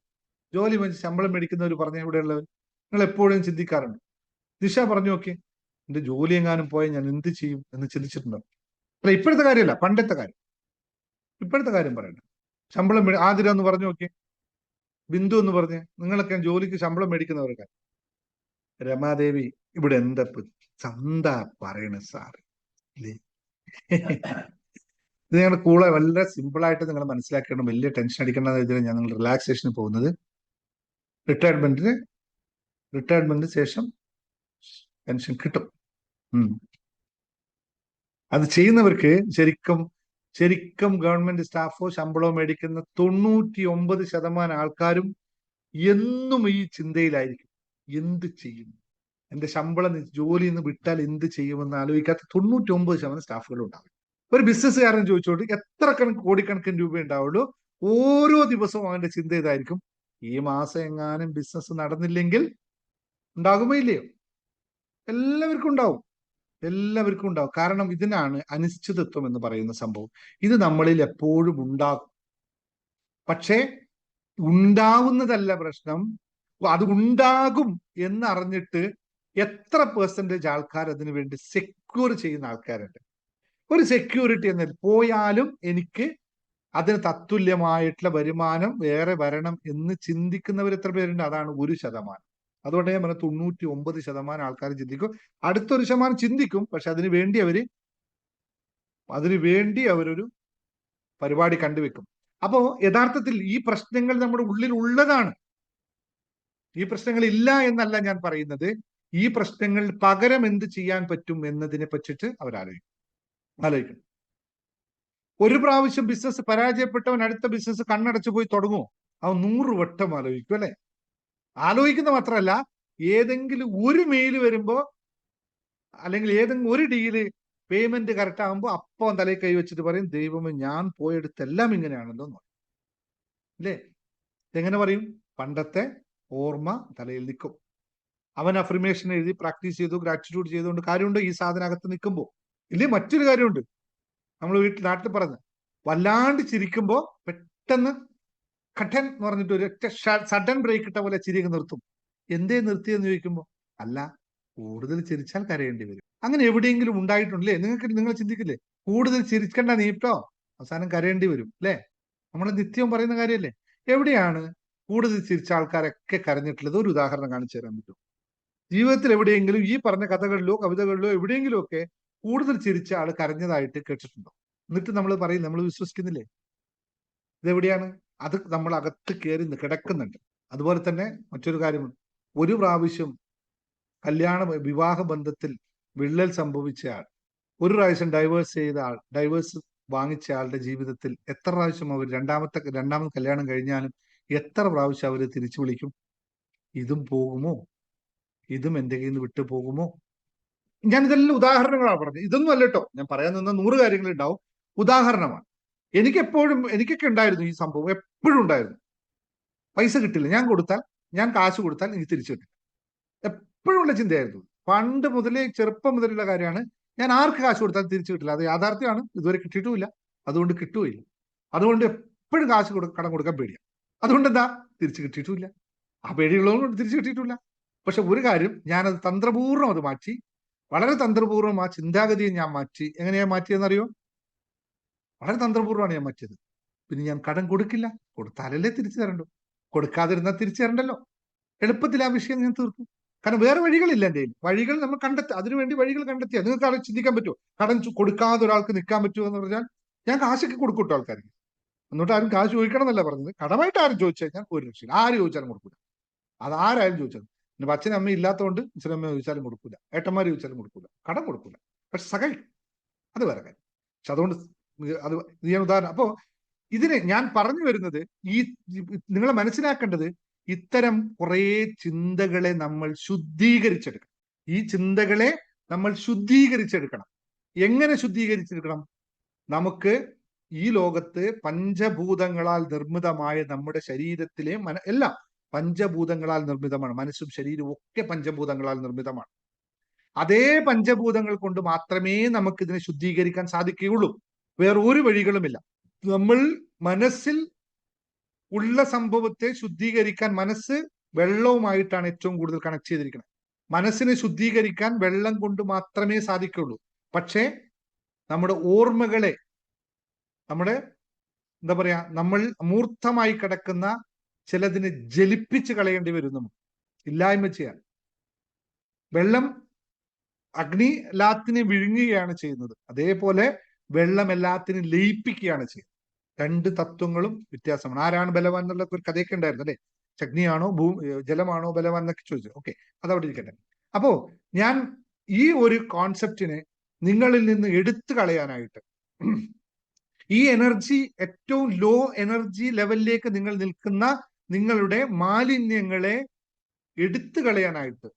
ജോലി ശമ്പളം മേടിക്കുന്നവർ പറഞ്ഞ ഇവിടെയുള്ളവർ, നിങ്ങൾ എപ്പോഴും ചിന്തിക്കാറുണ്ട്? ദിശ പറഞ്ഞു നോക്കി, എന്റെ ജോലി എങ്ങാനും പോയാൽ ഞാൻ എന്ത് ചെയ്യും എന്ന് ചിന്തിച്ചിട്ടുണ്ടോ? അല്ല, ഇപ്പോഴത്തെ കാര്യമല്ല, പണ്ടത്തെ കാര്യം പറയണ്ട. ശമ്പളം ആതിര എന്ന് പറഞ്ഞു നോക്കി, ബിന്ദു എന്ന് പറഞ്ഞ്, നിങ്ങളൊക്കെ ജോലിക്ക് ശമ്പളം മേടിക്കുന്നവരൊക്കെ. രമാദേവി ഇവിടെ എന്താ ചന്ത പറയണ സാർ ഇല്ലേ? ഇത് ഞങ്ങളുടെ കൂടെ വളരെ സിമ്പിളായിട്ട് നിങ്ങൾ മനസ്സിലാക്കണം. വലിയ ടെൻഷൻ അടിക്കേണ്ട രീതിയിൽ ഞങ്ങൾ റിലാക്സേഷന് പോകുന്നത്. റിട്ടയർമെന്റിന് ശേഷം പെൻഷൻ കിട്ടും. അത് ചെയ്യുന്നവർക്ക് ശരിക്കും ഗവൺമെന്റ് സ്റ്റാഫോ ശമ്പളമോ മേടിക്കുന്ന 99% ആൾക്കാരും എന്നും ഈ ചിന്തയിലായിരിക്കും, എന്ത് ചെയ്യും, എന്റെ ശമ്പളം ജോലിയിൽ നിന്ന് വിട്ടാൽ എന്ത് ചെയ്യുമെന്ന് ആലോചിക്കാത്ത 99% സ്റ്റാഫുകളും ഉണ്ടാവും. ഒരു ബിസിനസ്സുകാരൻ ചോദിച്ചോണ്ട് എത്ര കോടിക്കണക്കിന് രൂപ ഉണ്ടാവുള്ളൂ, ഓരോ ദിവസവും അവന്റെ ചിന്ത ഇതായിരിക്കും, ഈ മാസം എങ്ങാനും ബിസിനസ് നടന്നില്ലെങ്കിൽ ഉണ്ടാകുമോ ഇല്ലയോ? എല്ലാവർക്കും ഉണ്ടാവും. കാരണം ഇതിനാണ് അനിശ്ചിതത്വം എന്ന് പറയുന്ന സംഭവം. ഇത് നമ്മളിൽ എപ്പോഴും ഉണ്ടാകും. പക്ഷേ ഉണ്ടാവുന്നതല്ല പ്രശ്നം, അത് ഉണ്ടാകും എന്നറിഞ്ഞിട്ട് എത്ര % ആൾക്കാർ അതിനു വേണ്ടി സെക്യൂർ ചെയ്യുന്ന ആൾക്കാരുണ്ട്. ഒരു സെക്യൂരിറ്റി എന്നതിൽ പോയാലും എനിക്ക് അതിന് തത്തുല്യമായിട്ടുള്ള വരുമാനം വേറെ വരണം എന്ന് ചിന്തിക്കുന്നവർ എത്ര പേരുണ്ട്? അതാണ് 1%. അതുകൊണ്ട് ഞാൻ പറഞ്ഞ 99% ആൾക്കാർ ചിന്തിക്കും. അടുത്തൊരു ശതമാനം ചിന്തിക്കും, പക്ഷെ അതിനു വേണ്ടി അവരൊരു പരിപാടി കണ്ടുവെക്കും. അപ്പോ യഥാർത്ഥത്തിൽ ഈ പ്രശ്നങ്ങൾ നമ്മുടെ ഉള്ളിൽ ഉള്ളതാണ്. ഈ പ്രശ്നങ്ങൾ ഇല്ല എന്നല്ല ഞാൻ പറയുന്നത്. ഈ പ്രശ്നങ്ങൾ പകരം എന്ത് ചെയ്യാൻ പറ്റും എന്നതിനെ പറ്റിയിട്ട് ആലോചിക്കണം. ഒരു പ്രാവശ്യം ബിസിനസ് പരാജയപ്പെട്ടവൻ അടുത്ത ബിസിനസ് കണ്ണടച്ചു പോയി തുടങ്ങുമോ? അവൻ 100 വട്ടം ആലോചിക്കും, അല്ലെ? ആലോചിക്കുന്ന മാത്രമല്ല, ഏതെങ്കിലും ഒരു മെയിൽ വരുമ്പോ, അല്ലെങ്കിൽ ഏതെങ്കിലും ഒരു ഡീല് പേയ്മെന്റ് കറക്റ്റ് ആകുമ്പോൾ അപ്പം തലയിൽ കൈ വെച്ചിട്ട് പറയും, ദൈവമേ ഞാൻ പോയെടുത്തെല്ലാം ഇങ്ങനെയാണല്ലോ എന്ന് പറയും. അല്ലേ? എങ്ങനെ പറയും? പണ്ടത്തെ ഓർമ്മ തലയിൽ നിൽക്കും. അവൻ അഫർമേഷൻ എഴുതി പ്രാക്ടീസ് ചെയ്തു, ഗ്രാറ്റിറ്റ്യൂഡ് ചെയ്തുകൊണ്ട് കാര്യമുണ്ട് ഈ സാധനകത്ത് നിൽക്കുമ്പോൾ. ഇല്ലേ, മറ്റൊരു കാര്യമുണ്ട്. നമ്മൾ നാട്ടിൽ പറഞ്ഞ വല്ലാണ്ട് ചിരിക്കുമ്പോ പെട്ടെന്ന് കട്ടൻ എന്ന് പറഞ്ഞിട്ട് ഒരു സഡൻ ബ്രേക്ക് ഇട്ട പോലെ ചിരിയൊക്കെ നിർത്തും. എന്തേ നിർത്തിയെന്ന് ചോദിക്കുമ്പോ, അല്ല കൂടുതൽ ചിരിച്ചാൽ കരയേണ്ടി വരും. അങ്ങനെ എവിടെയെങ്കിലും ഉണ്ടായിട്ടുണ്ടല്ലേ? നിങ്ങൾ ചിന്തിക്കില്ലേ, കൂടുതൽ ചിരിക്കണ്ട നീട്ടോ, അവസാനം കരയേണ്ടി വരും, അല്ലേ? നമ്മൾ നിത്യവും പറയുന്ന കാര്യമല്ലേ? എവിടെയാണ് കൂടുതൽ ചിരിച്ച ആൾക്കാരൊക്കെ കരഞ്ഞിട്ടുള്ളത്? ഒരു ഉദാഹരണം കാണിച്ചു തരാൻ പറ്റും? ജീവിതത്തിൽ എവിടെയെങ്കിലും ഈ പറഞ്ഞ കഥകളിലോ കവിതകളിലോ എവിടെയെങ്കിലും ഒക്കെ കൂടുതൽ ചിരിച്ച ആൾ കരഞ്ഞതായിട്ട് കേട്ടിട്ടുണ്ടോ? എന്നിട്ട് നമ്മൾ പറയും, നമ്മൾ വിശ്വസിക്കുന്നില്ലേ? ഇതെവിടെയാണ്? അത് നമ്മൾ അകത്ത് കയറി കിടക്കുന്നുണ്ട്. അതുപോലെ തന്നെ മറ്റൊരു കാര്യമുണ്ട്. ഒരു പ്രാവശ്യം വിവാഹ ബന്ധത്തിൽ വിള്ളൽ സംഭവിച്ചയാൾ ഒരു പ്രാവശ്യം ഡൈവേഴ്സ് ചെയ്ത ആൾ, ഡൈവേഴ്സ് വാങ്ങിച്ച ആളുടെ ജീവിതത്തിൽ എത്ര പ്രാവശ്യം അവർ രണ്ടാമത് കല്യാണം കഴിഞ്ഞാലും എത്ര പ്രാവശ്യം അവർ തിരിച്ചു വിളിക്കും? ഇതും പോകുമോ? ഇതും എന്റെ കയ്യിൽ നിന്ന് വിട്ടു പോകുമോ? ഞാൻ ഇതെല്ലാം ഉദാഹരണങ്ങളാണ് പറഞ്ഞത്. ഇതൊന്നും അല്ല കേട്ടോ, ഞാൻ പറയാൻ നിന്ന 100 കാര്യങ്ങൾ ഉണ്ടാവും. ഉദാഹരണമാണ്. എനിക്കൊക്കെ ഉണ്ടായിരുന്നു ഈ സംഭവം, എപ്പോഴും ഉണ്ടായിരുന്നു. പൈസ കിട്ടില്ല, ഞാൻ കാശ് കൊടുത്താൽ എനിക്ക് തിരിച്ചു കിട്ടില്ല. എപ്പോഴും ഉള്ള ചിന്തയായിരുന്നു. പണ്ട് മുതലേ, ചെറുപ്പം മുതലുള്ള കാര്യമാണ്. ഞാൻ ആർക്ക് കാശ് കൊടുത്താൽ തിരിച്ചു കിട്ടില്ല. അത് യാഥാർത്ഥ്യമാണ്. ഇതുവരെ കിട്ടിയിട്ടുമില്ല, അതുകൊണ്ട് കിട്ടുകയില്ല. അതുകൊണ്ട് എപ്പോഴും കടം കൊടുക്കാൻ പേടിയാണ്. അതുകൊണ്ട് എന്താ, തിരിച്ചു കിട്ടിയിട്ടുമില്ല. ആ പേടിയുള്ളതുകൊണ്ട് തിരിച്ചു കിട്ടിയിട്ടില്ല. പക്ഷെ ഒരു കാര്യം, ഞാനത് തന്ത്രപൂർവ്വം അത് മാറ്റി. വളരെ തന്ത്രപൂർവ്വം ആ ചിന്താഗതിയെ ഞാൻ മാറ്റി. എങ്ങനെയാ മാറ്റിയെന്നറിയോ? വളരെ തന്ത്രപൂർവ്വമാണ് ഞാൻ മാറ്റിയത്. പിന്നെ ഞാൻ കടം കൊടുക്കില്ല. കൊടുത്താലല്ലേ തിരിച്ചു തരണ്ടോ? കൊടുക്കാതിരുന്നാൽ തിരിച്ചു തരണ്ടല്ലോ. എളുപ്പത്തിൽ ആ വിഷയം ഞാൻ തീർക്കും. കാരണം വേറെ വഴികളില്ല എൻ്റെ കയ്യിൽ. വഴികൾ നമ്മൾ കണ്ടെത്തുക, അതിനുവേണ്ടി വഴികൾ കണ്ടെത്തിയാൽ നിങ്ങൾക്ക് ആരും ചിന്തിക്കാൻ പറ്റുമോ? കടം കൊടുക്കാതെ ഒരാൾക്ക് നിൽക്കാൻ പറ്റുമോ എന്ന് പറഞ്ഞാൽ, ഞാൻ കാശൊക്കെ കൊടുക്കൂട്ടോ ആൾക്കാർക്ക്. എന്നിട്ട് ആരും കാശ് ചോദിക്കണം എന്നല്ല പറഞ്ഞത്. കടമായിട്ട് ആരും ചോദിച്ചു കഴിഞ്ഞാൽ ഒരു രക്ഷയില്ല, ആര് ചോദിച്ചാലും കൊടുക്കൂല. അത് ആരായാലും ചോദിച്ചാൽ. പിന്നെ അച്ഛനും അമ്മയും ഇല്ലാത്തതുകൊണ്ട് അച്ഛനമ്മ ചോദിച്ചാലും കൊടുക്കൂല, ഏട്ടന്മാർ ചോദിച്ചാലും കൊടുക്കൂല, കടം കൊടുക്കൂല. പക്ഷെ സഹായിക്കും, അത് വേറെ കാര്യം. പക്ഷെ അതുകൊണ്ട് അത് ഞാൻ ഉദാഹരണം. അപ്പോ ഇതിനെ ഞാൻ പറഞ്ഞു വരുന്നത്, ഈ നിങ്ങൾ മനസ്സിലാക്കേണ്ടത്, ഇത്തരം കുറെ ചിന്തകളെ നമ്മൾ ശുദ്ധീകരിച്ചെടുക്കണം. ഈ ചിന്തകളെ നമ്മൾ ശുദ്ധീകരിച്ചെടുക്കണം. എങ്ങനെ ശുദ്ധീകരിച്ചെടുക്കണം? നമുക്ക് ഈ ലോകത്ത് പഞ്ചഭൂതങ്ങളാൽ നിർമ്മിതമായ നമ്മുടെ ശരീരത്തിലെ എല്ലാം പഞ്ചഭൂതങ്ങളാൽ നിർമ്മിതമാണ്. മനസ്സും ശരീരവും ഒക്കെ പഞ്ചഭൂതങ്ങളാൽ നിർമ്മിതമാണ്. അതേ പഞ്ചഭൂതങ്ങൾ കൊണ്ട് മാത്രമേ നമുക്ക് ഇതിനെ ശുദ്ധീകരിക്കാൻ സാധിക്കുകയുള്ളൂ. വേറെ ഒരു വഴികളുമില്ല. നമ്മൾ മനസ്സിൽ ഉള്ള സംഭവത്തെ ശുദ്ധീകരിക്കാൻ, മനസ്സ് വെള്ളവുമായിട്ടാണ് ഏറ്റവും കൂടുതൽ കണക്ട് ചെയ്തിരിക്കുന്നത്. മനസ്സിനെ ശുദ്ധീകരിക്കാൻ വെള്ളം കൊണ്ട് മാത്രമേ സാധിക്കുള്ളൂ. പക്ഷേ നമ്മുടെ ഓർമ്മകളെ, നമ്മുടെ എന്താ പറയാ, നമ്മൾ അമൂർത്തമായി കിടക്കുന്ന ചിലതിനെ ജലിപ്പിച്ച് കളയേണ്ടി വരും. നമുക്ക് ഇല്ലായ്മ ചെയ്യാൻ. വെള്ളം അഗ്നി എല്ലാത്തിനെയും വിഴുങ്ങുകയാണ് ചെയ്യുന്നത്. അതേപോലെ വെള്ളം എല്ലാത്തിനും ലയിപ്പിക്കുകയാണ് ചെയ്യുന്നത്. രണ്ട് തത്വങ്ങളും വ്യത്യാസമാണ്. ആരാണ് ബലവാൻ എന്നുള്ള ഒരു കഥയൊക്കെ ഉണ്ടായിരുന്നു അല്ലെ? അഗ്നിയാണോ ജലമാണോ ബലവാൻ എന്നൊക്കെ ചോദിച്ചു. ഓക്കെ, അതവിടെ ഇരിക്കട്ടെ. അപ്പോ ഞാൻ ഈ ഒരു കോൺസെപ്റ്റിനെ നിങ്ങളിൽ നിന്ന് എടുത്തു കളയാനായിട്ട്, ഈ എനർജി, ഏറ്റവും ലോ എനർജി ലെവലിലേക്ക് നിങ്ങൾ നിൽക്കുന്ന നിങ്ങളുടെ മാലിന്യങ്ങളെ എടുത്തു കളയാനായിട്ട്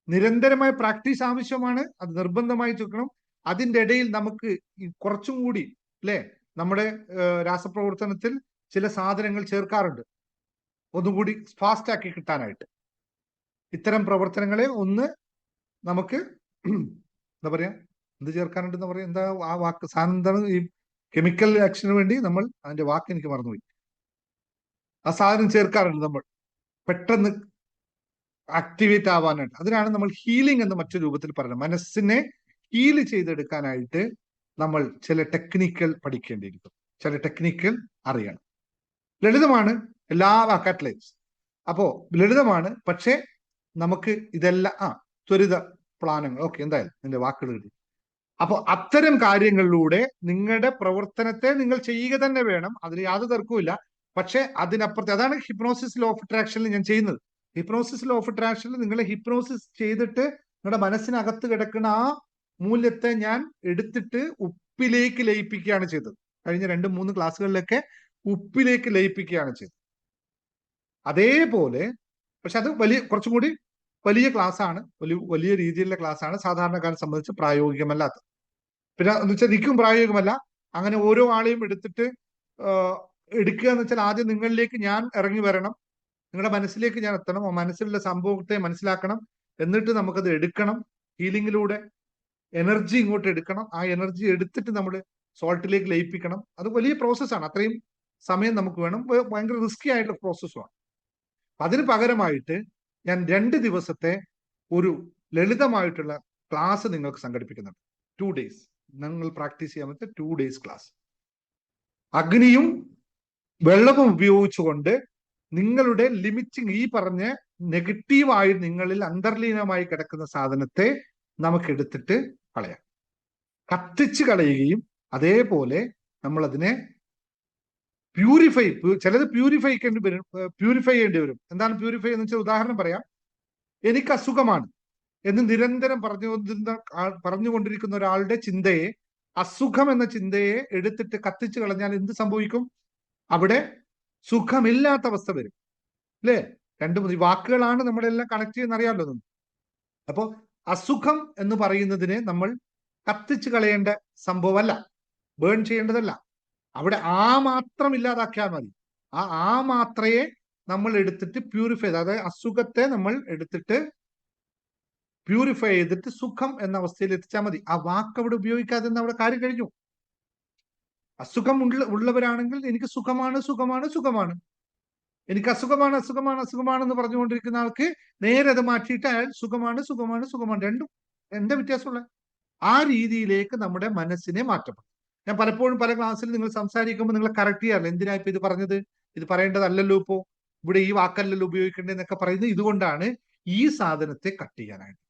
നിരന്തരമായ പ്രാക്ടീസ് ആവശ്യമാണ്. അത് നിർബന്ധമായി ചുക്കണം. അതിൻ്റെ ഇടയിൽ നമുക്ക് കുറച്ചും കൂടി അല്ലെ, നമ്മുടെ രാസപ്രവർത്തനത്തിൽ ചില സാധനങ്ങൾ ചേർക്കാറുണ്ട്, ഒന്നും കൂടി ഫാസ്റ്റ് ആക്കി കിട്ടാനായിട്ട്. ഇത്തരം പ്രവർത്തനങ്ങളെ ഒന്ന് നമുക്ക് എന്താ പറയാ, എന്ത് ചേർക്കാനുണ്ടെന്ന് പറയാം, എന്താ ആ വാക്ക്, സാധനം എന്താണ്? ഈ കെമിക്കൽ ആക്ഷന് വേണ്ടി നമ്മൾ, അതിന്റെ വാക്ക് എനിക്ക് മറന്നുപോയി. ആ സാധനം ചേർക്കാറുണ്ട് നമ്മൾ പെട്ടെന്ന് ആക്ടിവേറ്റ് ആവാനായിട്ട്. അതിനാണ് നമ്മൾ ഹീലിംഗ് എന്ന് മറ്റൊരു രൂപത്തിൽ പറയുന്നത്. മനസ്സിനെ ഹീൽ ചെയ്തെടുക്കാനായിട്ട് നമ്മൾ ചില ടെക്നിക്കുകൾ പഠിക്കേണ്ടിയിരിക്കും, ചില ടെക്നിക്കുകൾ അറിയണം. ലളിതമാണ് എല്ലാ അക്കാറ്റ്ലേറ്റ്സ്. അപ്പോ ലളിതമാണ്, പക്ഷേ നമുക്ക് ഇതെല്ലാം ത്വരിത പ്ലാനുകൾ. ഓക്കെ, എന്തായാലും എന്റെ വാക്കുകൾ കിട്ടി. അപ്പൊ അത്തരം കാര്യങ്ങളിലൂടെ നിങ്ങളുടെ പ്രവർത്തനത്തെ നിങ്ങൾ ചെയ്യുക തന്നെ വേണം, അതിന് യാതൊരു തർക്കവുമില്ല. പക്ഷെ അതിനപ്പുറത്തെ, അതാണ് ഹിപ്നോസിസ് ലോ ഓഫ് അട്രാക്ഷനിൽ ഞാൻ ചെയ്യുന്നത്. ഹിപ്നോസിസ് ലോ ഓഫ് അട്രാക്ഷനിൽ നിങ്ങളെ ഹിപ്നോസിസ് ചെയ്തിട്ട് നിങ്ങളുടെ മനസ്സിനകത്ത് കിടക്കുന്ന ആ മൂല്യത്തെ ഞാൻ എടുത്തിട്ട് ഉപ്പിലേക്ക് ലയിപ്പിക്കുകയാണ് ചെയ്തത്. കഴിഞ്ഞ 2-3 ക്ലാസ്സുകളിലൊക്കെ ഉപ്പിലേക്ക് ലയിപ്പിക്കുകയാണ് ചെയ്തത്. അതേപോലെ, പക്ഷെ അത് കുറച്ചും കൂടി വലിയ ക്ലാസ് ആണ്, വലിയ രീതിയിലുള്ള ക്ലാസ് ആണ്, സാധാരണക്കാരെ സംബന്ധിച്ച് പ്രായോഗികമല്ലാത്ത. പിന്നെ എന്ന് വെച്ചാൽ നിൽക്കും പ്രായോഗികമല്ല. അങ്ങനെ ഓരോ ആളെയും എടുക്കുക എന്ന് വെച്ചാൽ, ആദ്യം നിങ്ങളിലേക്ക് ഞാൻ ഇറങ്ങി വരണം, നിങ്ങളുടെ മനസ്സിലേക്ക് ഞാൻ എത്തണം, ആ മനസ്സിലുള്ള സംഭവത്തെ മനസ്സിലാക്കണം, എന്നിട്ട് നമുക്കത് എടുക്കണം. ഹീലിംഗിലൂടെ എനർജി ഇങ്ങോട്ട് എടുക്കണം. ആ എനർജി എടുത്തിട്ട് നമ്മൾ സോൾട്ടിലേക്ക് ലയിപ്പിക്കണം. അത് വലിയ പ്രോസസ്സാണ്, അത്രയും സമയം നമുക്ക് വേണം, ഭയങ്കര റിസ്കി ആയിട്ടുള്ള പ്രോസസ്സുമാണ്. അതിന് പകരമായിട്ട് ഞാൻ 2 ദിവസത്തെ ഒരു ലളിതമായിട്ടുള്ള ക്ലാസ് നിങ്ങൾക്ക് സംഘടിപ്പിക്കുന്നുണ്ട്. 2 days നിങ്ങൾ പ്രാക്ടീസ് ചെയ്യാൻ പറ്റുന്ന 2 days ക്ലാസ്. അഗ്നിയും വെള്ളവും ഉപയോഗിച്ചുകൊണ്ട് നിങ്ങളുടെ ലിമിറ്റിംഗ്, ഈ പറഞ്ഞ നെഗറ്റീവായി നിങ്ങളിൽ അന്തർലീനമായി കിടക്കുന്ന സാധനത്തെ നമുക്ക് എടുത്തിട്ട് കളയാം, കത്തിച്ച് കളയുകയും അതേപോലെ നമ്മൾ അതിനെ ചിലത് പ്യൂരിഫൈ ചെയ്യേണ്ടി വരും. എന്താണ് പ്യൂരിഫൈ എന്ന് വെച്ചാൽ, ഉദാഹരണം പറയാം. എനിക്ക് അസുഖമാണ്, എന്ന് നിരന്തരം പറഞ്ഞുകൊണ്ടിരിക്കുന്ന ഒരാളുടെ ചിന്തയെ, അസുഖം എന്ന ചിന്തയെ എടുത്തിട്ട് കത്തിച്ചു കളഞ്ഞാൽ എന്ത് സംഭവിക്കും? അവിടെ സുഖമില്ലാത്ത അവസ്ഥ വരും, അല്ലേ? ഈ വാക്കുകളാണ് നമ്മളെല്ലാം കണക്ട് ചെയ്യുന്ന അറിയാമല്ലോ നിങ്ങൾ. അപ്പോ അസുഖം എന്ന് പറയുന്നതിനെ നമ്മൾ കത്തിച്ചു കളയേണ്ട സംഭവമല്ല, ബേൺ ചെയ്യേണ്ടതല്ല. അവിടെ മാത്രം ഇല്ലാതാക്കിയാൽ മതി. ആ മാത്രയെ നമ്മൾ എടുത്തിട്ട് പ്യൂരിഫൈ, അതായത് അസുഖത്തെ നമ്മൾ എടുത്തിട്ട് പ്യൂരിഫൈ ചെയ്തിട്ട് സുഖം എന്ന അവസ്ഥയിൽ എത്തിച്ചാൽ മതി. ആ വാക്ക് അവിടെ ഉപയോഗിക്കാതെ അവിടെ കാര്യം കഴിഞ്ഞു. അസുഖം ഉള്ളവരാണെങ്കിൽ എനിക്ക് സുഖമാണ് സുഖമാണ് സുഖമാണ്, എനിക്ക് അസുഖമാണ് അസുഖമാണ് അസുഖമാണെന്ന് പറഞ്ഞുകൊണ്ടിരിക്കുന്ന ആൾക്ക് നേരെ അത് മാറ്റിയിട്ട് അയാൾ സുഖമാണ് സുഖമാണ് സുഖമാണ്, രണ്ടും എന്താ വ്യത്യാസമുള്ള? ആ രീതിയിലേക്ക് നമ്മുടെ മനസ്സിനെ മാറ്റപ്പെടും. ഞാൻ പലപ്പോഴും പല ക്ലാസ്സിൽ നിങ്ങൾ സംസാരിക്കുമ്പോൾ നിങ്ങൾ കറക്റ്റ് ചെയ്യാറില്ല, എന്തിനാ ഇപ്പൊ ഇത് പറഞ്ഞത്, ഇത് പറയേണ്ടതല്ലല്ലോ, ഇപ്പോ ഇവിടെ ഈ വാക്കല്ലല്ലോ ഉപയോഗിക്കേണ്ടതെന്നൊക്കെ പറയുന്നത് ഇതുകൊണ്ടാണ്, ഈ സാധനത്തെ കട്ട് ചെയ്യാനായിട്ട്.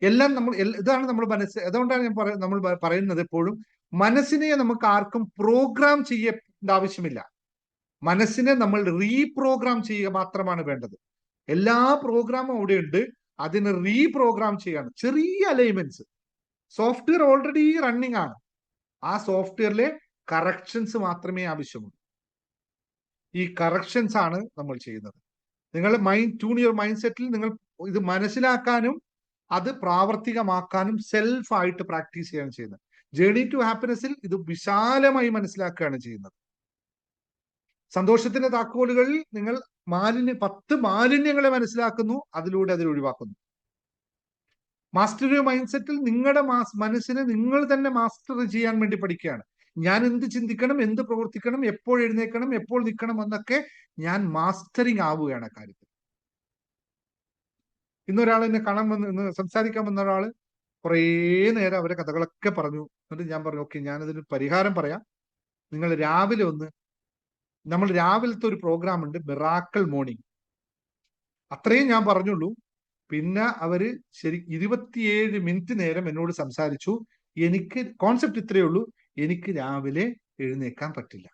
എല്ലാം നമ്മൾ ഇതാണ് നമ്മൾ മനസ്സ്. അതുകൊണ്ടാണ് നമ്മൾ പറയുന്നത് എപ്പോഴും മനസ്സിനെ നമുക്ക് ആർക്കും പ്രോഗ്രാം ചെയ്യേണ്ട ആവശ്യമില്ല. മനസ്സിനെ നമ്മൾ റീപ്രോഗ്രാം ചെയ്യുക മാത്രമാണ് വേണ്ടത്. എല്ലാ പ്രോഗ്രാമും അവിടെ ഉണ്ട്, അതിന് റീപ്രോഗ്രാം ചെയ്യാണ്. ചെറിയ അലൈൻമെന്റ്സ്, സോഫ്റ്റ്വെയർ ഓൾറെഡി റണ്ണിങ് ആണ്, ആ സോഫ്റ്റ്വെയറിലെ കറക്ഷൻസ് മാത്രമേ ആവശ്യമുള്ളൂ. ഈ കറക്ഷൻസ് ആണ് നമ്മൾ ചെയ്യുന്നത്. നിങ്ങൾ ട്യൂൺ യുവർ മൈൻഡ് സെറ്റിൽ നിങ്ങൾ ഇത് മനസ്സിലാക്കാനും അത് പ്രാവർത്തികമാക്കാനും സെൽഫായിട്ട് പ്രാക്ടീസ് ചെയ്യാണ് ചെയ്യുന്നത്. ജേർണി ടു ഹാപ്പിനെസ്സിൽ ഇത് വിശാലമായി മനസ്സിലാക്കുകയാണ് ചെയ്യുന്നത്. സന്തോഷത്തിന്റെ താക്കോലുകളിൽ നിങ്ങൾ 10 മാലിന്യങ്ങളെ മനസ്സിലാക്കുന്നു, അതിലൂടെ അതിൽ ഒഴിവാക്കുന്നു. മാസ്റ്റർ യുവർ മൈൻഡ് സെറ്റിൽ നിങ്ങളുടെ മനസ്സിനെ നിങ്ങൾ തന്നെ മാസ്റ്റർ ചെയ്യാൻ വേണ്ടി പഠിക്കുകയാണ്. ഞാൻ എന്ത് ചിന്തിക്കണം, എന്ത് പ്രവർത്തിക്കണം, എപ്പോൾ എഴുന്നേക്കണം, എപ്പോൾ നിൽക്കണം എന്നൊക്കെ ഞാൻ മാസ്റ്ററിങ് ആവുകയാണ് കാര്യത്തിൽ. ഇന്നൊരാൾ എന്നെ ഇന്ന് സംസാരിക്കാൻ വന്ന ഒരാള് കുറേ നേരം അവരെ കഥകളൊക്കെ പറഞ്ഞു. എന്നിട്ട് ഞാൻ പറഞ്ഞു, ഓക്കെ, ഞാനതിന് പരിഹാരം പറയാം. നിങ്ങൾ നമ്മൾ രാവിലത്തെ ഒരു പ്രോഗ്രാം ഉണ്ട്, മിറാക്കിൾ മോർണിംഗ്, അത്രയും ഞാൻ പറഞ്ഞുള്ളൂ. പിന്നെ അവര് 27 മിനിറ്റ് നേരം എന്നോട് സംസാരിച്ചു. എനിക്ക് കോൺസെപ്റ്റ് ഇത്രയേ ഉള്ളൂ, എനിക്ക് രാവിലെ എഴുന്നേക്കാൻ പറ്റില്ല.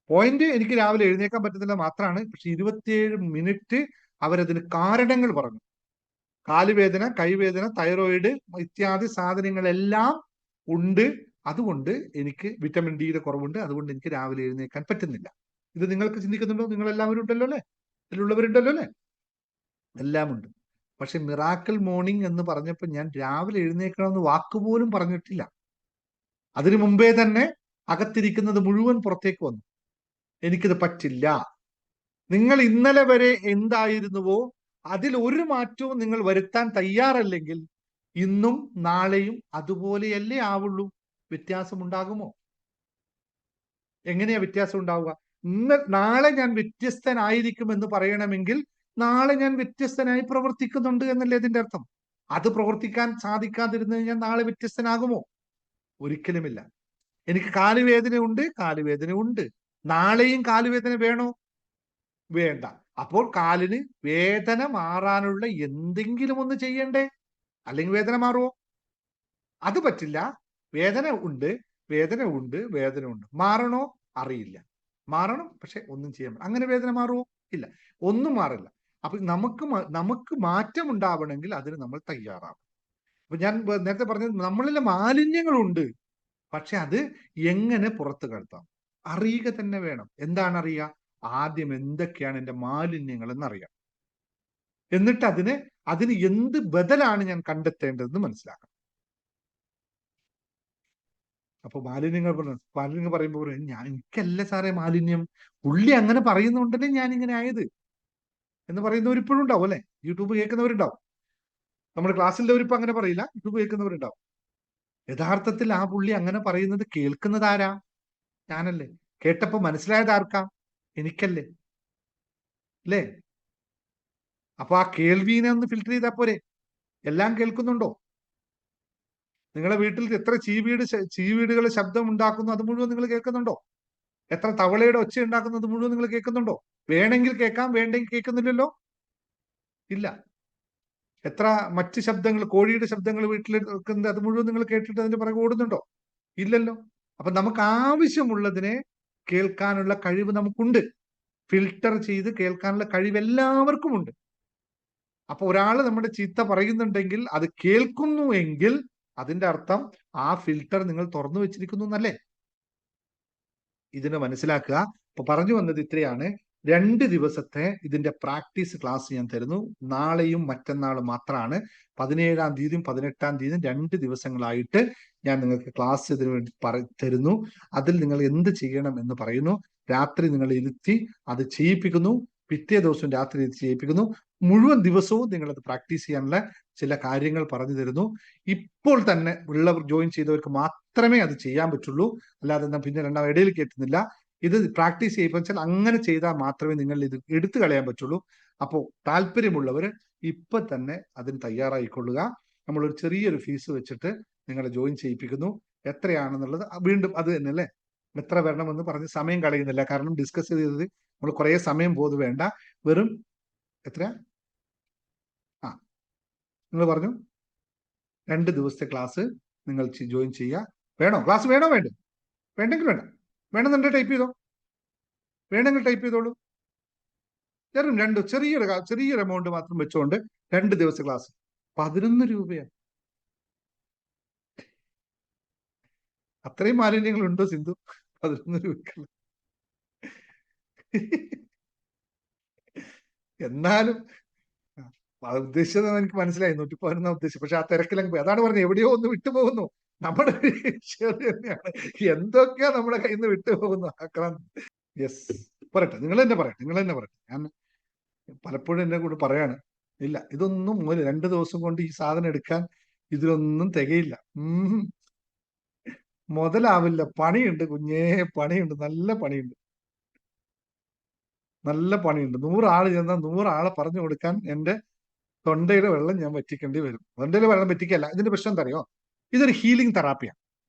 പോയിന്റ് എനിക്ക് രാവിലെ എഴുന്നേക്കാൻ പറ്റുന്നില്ല മാത്രമാണ്. പക്ഷെ 27 മിനിറ്റ് അവരതിന് കാരണങ്ങൾ പറഞ്ഞു. കാലുവേദന, കൈവേദന, തൈറോയിഡ് ഇത്യാദി സാധനങ്ങളെല്ലാം ഉണ്ട്, അതുകൊണ്ട് എനിക്ക് വിറ്റമിൻ ഡിയുടെ കുറവുണ്ട്, അതുകൊണ്ട് എനിക്ക് രാവിലെ എഴുന്നേക്കാൻ പറ്റുന്നില്ല. ഇത് നിങ്ങൾക്ക് ചിന്തിക്കുന്നുണ്ടോ? നിങ്ങൾ എല്ലാവരും ഉണ്ടല്ലോ അല്ലെ, ഇതിലുള്ളവരുണ്ടല്ലോ അല്ലെ, എല്ലാം ഉണ്ട്. പക്ഷെ മിറാക്കിൾ മോർണിംഗ് എന്ന് പറഞ്ഞപ്പോൾ ഞാൻ രാവിലെ എഴുന്നേക്കണമെന്ന് വാക്കുപോലും പറഞ്ഞിട്ടില്ല. അതിനു മുമ്പേ തന്നെ അകത്തിരിക്കുന്നത് മുഴുവൻ പുറത്തേക്ക് വന്നു, എനിക്കിത് പറ്റില്ല. നിങ്ങൾ ഇന്നലെ വരെ എന്തായിരുന്നുവോ അതിൽ ഒരു മാറ്റവും നിങ്ങൾ വരുത്താൻ തയ്യാറല്ലെങ്കിൽ ഇന്നും നാളെയും അതുപോലെയല്ലേ ആവുള്ളൂ. വ്യത്യാസം ഉണ്ടാകുമോ? എങ്ങനെയാ വ്യത്യാസം ഉണ്ടാവുക? നാളെ ഞാൻ വ്യത്യസ്തനായിരിക്കും എന്ന് പറയണമെങ്കിൽ നാളെ ഞാൻ വ്യത്യസ്തനായി പ്രവർത്തിക്കുന്നുണ്ട് എന്നല്ലേ ഇതിന്റെ അർത്ഥം. അത് പ്രവർത്തിക്കാൻ സാധിക്കാതിരുന്നു കഴിഞ്ഞാൽ നാളെ വ്യത്യസ്തനാകുമോ? ഒരിക്കലുമില്ല. എനിക്ക് കാലുവേദന ഉണ്ട്, നാളെയും കാലുവേദന വേണോ? വേണ്ട. അപ്പോൾ കാലിന് വേദന മാറാനുള്ള എന്തെങ്കിലും ഒന്ന് ചെയ്യണ്ടേ? അല്ലെങ്കിൽ വേദന മാറുമോ? അത് പറ്റില്ല. വേദന ഉണ്ട്. മാറണോ? അറിയില്ല. മാറണം, പക്ഷെ ഒന്നും ചെയ്യാൻ പറ്റില്ല. അങ്ങനെ വേദന മാറുമോ? ഇല്ല, ഒന്നും മാറില്ല. അപ്പൊ നമുക്ക് മാറ്റം ഉണ്ടാവണമെങ്കിൽ അതിന് നമ്മൾ തയ്യാറാവും. അപ്പൊ ഞാൻ നേരത്തെ പറഞ്ഞത് നമ്മളിലെ മാലിന്യങ്ങളുണ്ട്, പക്ഷെ അത് എങ്ങനെ പുറത്തു കടത്താം അറിയുക തന്നെ വേണം. എന്താണ് അറിയുക? ആദ്യം എന്തൊക്കെയാണ് എൻ്റെ മാലിന്യങ്ങൾ എന്നറിയാം. എന്നിട്ട് അതിന് എന്ത് ബദലാണ് ഞാൻ കണ്ടെത്തേണ്ടതെന്ന് മനസ്സിലാക്കണം. അപ്പൊ മാലിന്യങ്ങൾ പറയുമ്പോൾ എനിക്കല്ല സാറേ മാലിന്യം, പുള്ളി അങ്ങനെ പറയുന്നുണ്ടല്ലേ ഞാൻ ഇങ്ങനെ ആയത് എന്ന് പറയുന്നവർ ഇപ്പോഴും ഉണ്ടാവും അല്ലെ? യൂട്യൂബ് കേൾക്കുന്നവരുണ്ടാവും. നമ്മുടെ ക്ലാസ്സിലുള്ളവരിപ്പോ അങ്ങനെ പറയില്ല, യൂട്യൂബ് കേൾക്കുന്നവരുണ്ടാവും. യഥാർത്ഥത്തിൽ ആ പുള്ളി അങ്ങനെ പറയുന്നത് കേൾക്കുന്നത് ആരാ? ഞാനല്ലേ. കേട്ടപ്പോ മനസ്സിലായത് ആർക്കാ? എനിക്കല്ലേ, അല്ലേ? അപ്പൊ ആ കേൾവിനെ ഒന്ന് ഫിൽട്ടർ ചെയ്താൽ പോരെ? എല്ലാം കേൾക്കുന്നുണ്ടോ? നിങ്ങളുടെ വീട്ടിൽ എത്ര ചീവീടുകൾ ശബ്ദം ഉണ്ടാക്കുന്നു അത് മുഴുവൻ നിങ്ങൾ കേൾക്കുന്നുണ്ടോ? എത്ര തവളയുടെ ഒച്ച ഉണ്ടാക്കുന്നത് മുഴുവൻ നിങ്ങൾ കേൾക്കുന്നുണ്ടോ? വേണമെങ്കിൽ കേൾക്കാം, വേണ്ടെങ്കിൽ കേൾക്കുന്നില്ലല്ലോ. ഇല്ല. എത്ര മറ്റ് ശബ്ദങ്ങൾ, കോഴിയുടെ ശബ്ദങ്ങൾ വീട്ടിൽ കേൾക്കുന്നത് അത് മുഴുവൻ നിങ്ങൾ കേട്ടിട്ട് അതിന്റെ പുറകെ ഓടുന്നുണ്ടോ? ഇല്ലല്ലോ. അപ്പൊ നമുക്ക് ആവശ്യമുള്ളതിനെ കേൾക്കാനുള്ള കഴിവ് നമുക്കുണ്ട്. ഫിൽട്ടർ ചെയ്ത് കേൾക്കാനുള്ള കഴിവ് എല്ലാവർക്കും ഉണ്ട്. അപ്പൊ ഒരാൾ നമ്മുടെ ചീത്ത പറയുന്നുണ്ടെങ്കിൽ അത് കേൾക്കുന്നു എങ്കിൽ അതിന്റെ അർത്ഥം ആ ഫിൽട്ടർ നിങ്ങൾ തുറന്നു വെച്ചിരിക്കുന്നു എന്നല്ലേ? ഇതിനെ മനസ്സിലാക്കുക. അപ്പൊ പറഞ്ഞു വന്നത് ഇത്രയാണ്. 2 ദിവസത്തെ ഇതിന്റെ പ്രാക്ടീസ് ക്ലാസ് ഞാൻ തരുന്നു. നാളെയും മറ്റന്നാളും മാത്രമാണ്. 17-ാം തീയതിയും 18-ാം തീയതിയും 2 ദിവസങ്ങളായിട്ട് ഞാൻ നിങ്ങൾക്ക് ക്ലാസ് ഇതിനു വേണ്ടി തരുന്നു. അതിൽ നിങ്ങൾ എന്ത് ചെയ്യണം എന്ന് പറയുന്നു. രാത്രി നിങ്ങൾ ഇരുത്തി അത് ചെയ്യിപ്പിക്കുന്നു. പിറ്റേ ദിവസം രാത്രി ഇരുത്തി ചെയ്യിപ്പിക്കുന്നു. മുഴുവൻ ദിവസവും നിങ്ങൾ അത് പ്രാക്ടീസ് ചെയ്യാനുള്ള ചില കാര്യങ്ങൾ പറഞ്ഞു തരുന്നു. ഇപ്പോൾ തന്നെ ഉള്ളവർ ജോയിൻ ചെയ്തവർക്ക് മാത്രമേ അത് ചെയ്യാൻ പറ്റുള്ളൂ. അല്ലാതെ പിന്നെ രണ്ടാം ഇടയിൽ കേട്ടുന്നില്ല. ഇത് പ്രാക്ടീസ് ചെയ്യിപ്പിച്ചാൽ അങ്ങനെ ചെയ്താൽ മാത്രമേ നിങ്ങൾ ഇത് എടുത്തു കളയാൻ പറ്റുള്ളൂ. അപ്പോൾ താല്പര്യമുള്ളവർ ഇപ്പൊ തന്നെ അതിന് തയ്യാറായിക്കൊള്ളുക. നമ്മളൊരു ചെറിയൊരു ഫീസ് വെച്ചിട്ട് നിങ്ങളെ ജോയിൻ ചെയ്യിപ്പിക്കുന്നു. എത്രയാണെന്നുള്ളത് വീണ്ടും അത് തന്നെ അല്ലേ, എത്ര വരണമെന്ന് പറഞ്ഞ് സമയം കളയുന്നില്ല. കാരണം ഡിസ്കസ് ചെയ്തത് നമ്മൾ കുറെ സമയം പോത് വേണ്ട. വെറും എത്രയാ? നിങ്ങൾ പറഞ്ഞു 2 ദിവസത്തെ ക്ലാസ് നിങ്ങൾ ജോയിൻ ചെയ്യുക. വേണോ ക്ലാസ്? വേണോ? വേണ്ടെങ്കിൽ വേണ്ട. വേണമെന്നുണ്ടെങ്കിൽ ടൈപ്പ് ചെയ്തോ. വേണമെങ്കിൽ ടൈപ്പ് ചെയ്തോളൂ. ചെറിയൊരു എമൗണ്ട് മാത്രം വെച്ചുകൊണ്ട് 2 ദിവസത്തെ ക്ലാസ് 11 രൂപയാണ്. അത്രയും മാലിന്യങ്ങൾ ഉണ്ടോ സിന്ധു? 11 രൂപ. എന്നാലും ഉദ്ദേശിച്ചത് എനിക്ക് മനസ്സിലായി. 111 ഉദ്ദേശിച്ചത്. പക്ഷെ ആ തിരക്കിലങ്ങ് പോയി. അതാണ് പറഞ്ഞത്, എവിടെയോ ഒന്ന് വിട്ടുപോകുന്നു. നമ്മുടെ തന്നെയാണ്. എന്തൊക്കെയാ നമ്മുടെ കയ്യിൽ നിന്ന് വിട്ടുപോകുന്നു. യെസ്, പറയട്ടെ. നിങ്ങൾ തന്നെ പറയട്ടെ. ഞാൻ പലപ്പോഴും എന്നെ കൂടെ പറയാണ്, ഇല്ല ഇതൊന്നും 2 ദിവസം കൊണ്ട് ഈ സാധനം എടുക്കാൻ ഇതിലൊന്നും തികയില്ല. മുതലാവില്ല. പണിയുണ്ട് കുഞ്ഞേ, പണിയുണ്ട്. നല്ല പണിയുണ്ട്. 100 ആള് ചെന്നാൽ 100 ആളെ പറഞ്ഞു കൊടുക്കാൻ എന്റെ തൊണ്ടയുടെ വെള്ളം ഞാൻ വറ്റിക്കേണ്ടി വരും. തൊണ്ടയിലെ വെള്ളം വറ്റിക്കല്ല. ഇതിന്റെ പ്രശ്നം എന്താ അറിയോ? ഇതൊരു ഹീലിംഗ് തെറാപ്പിയാണ്.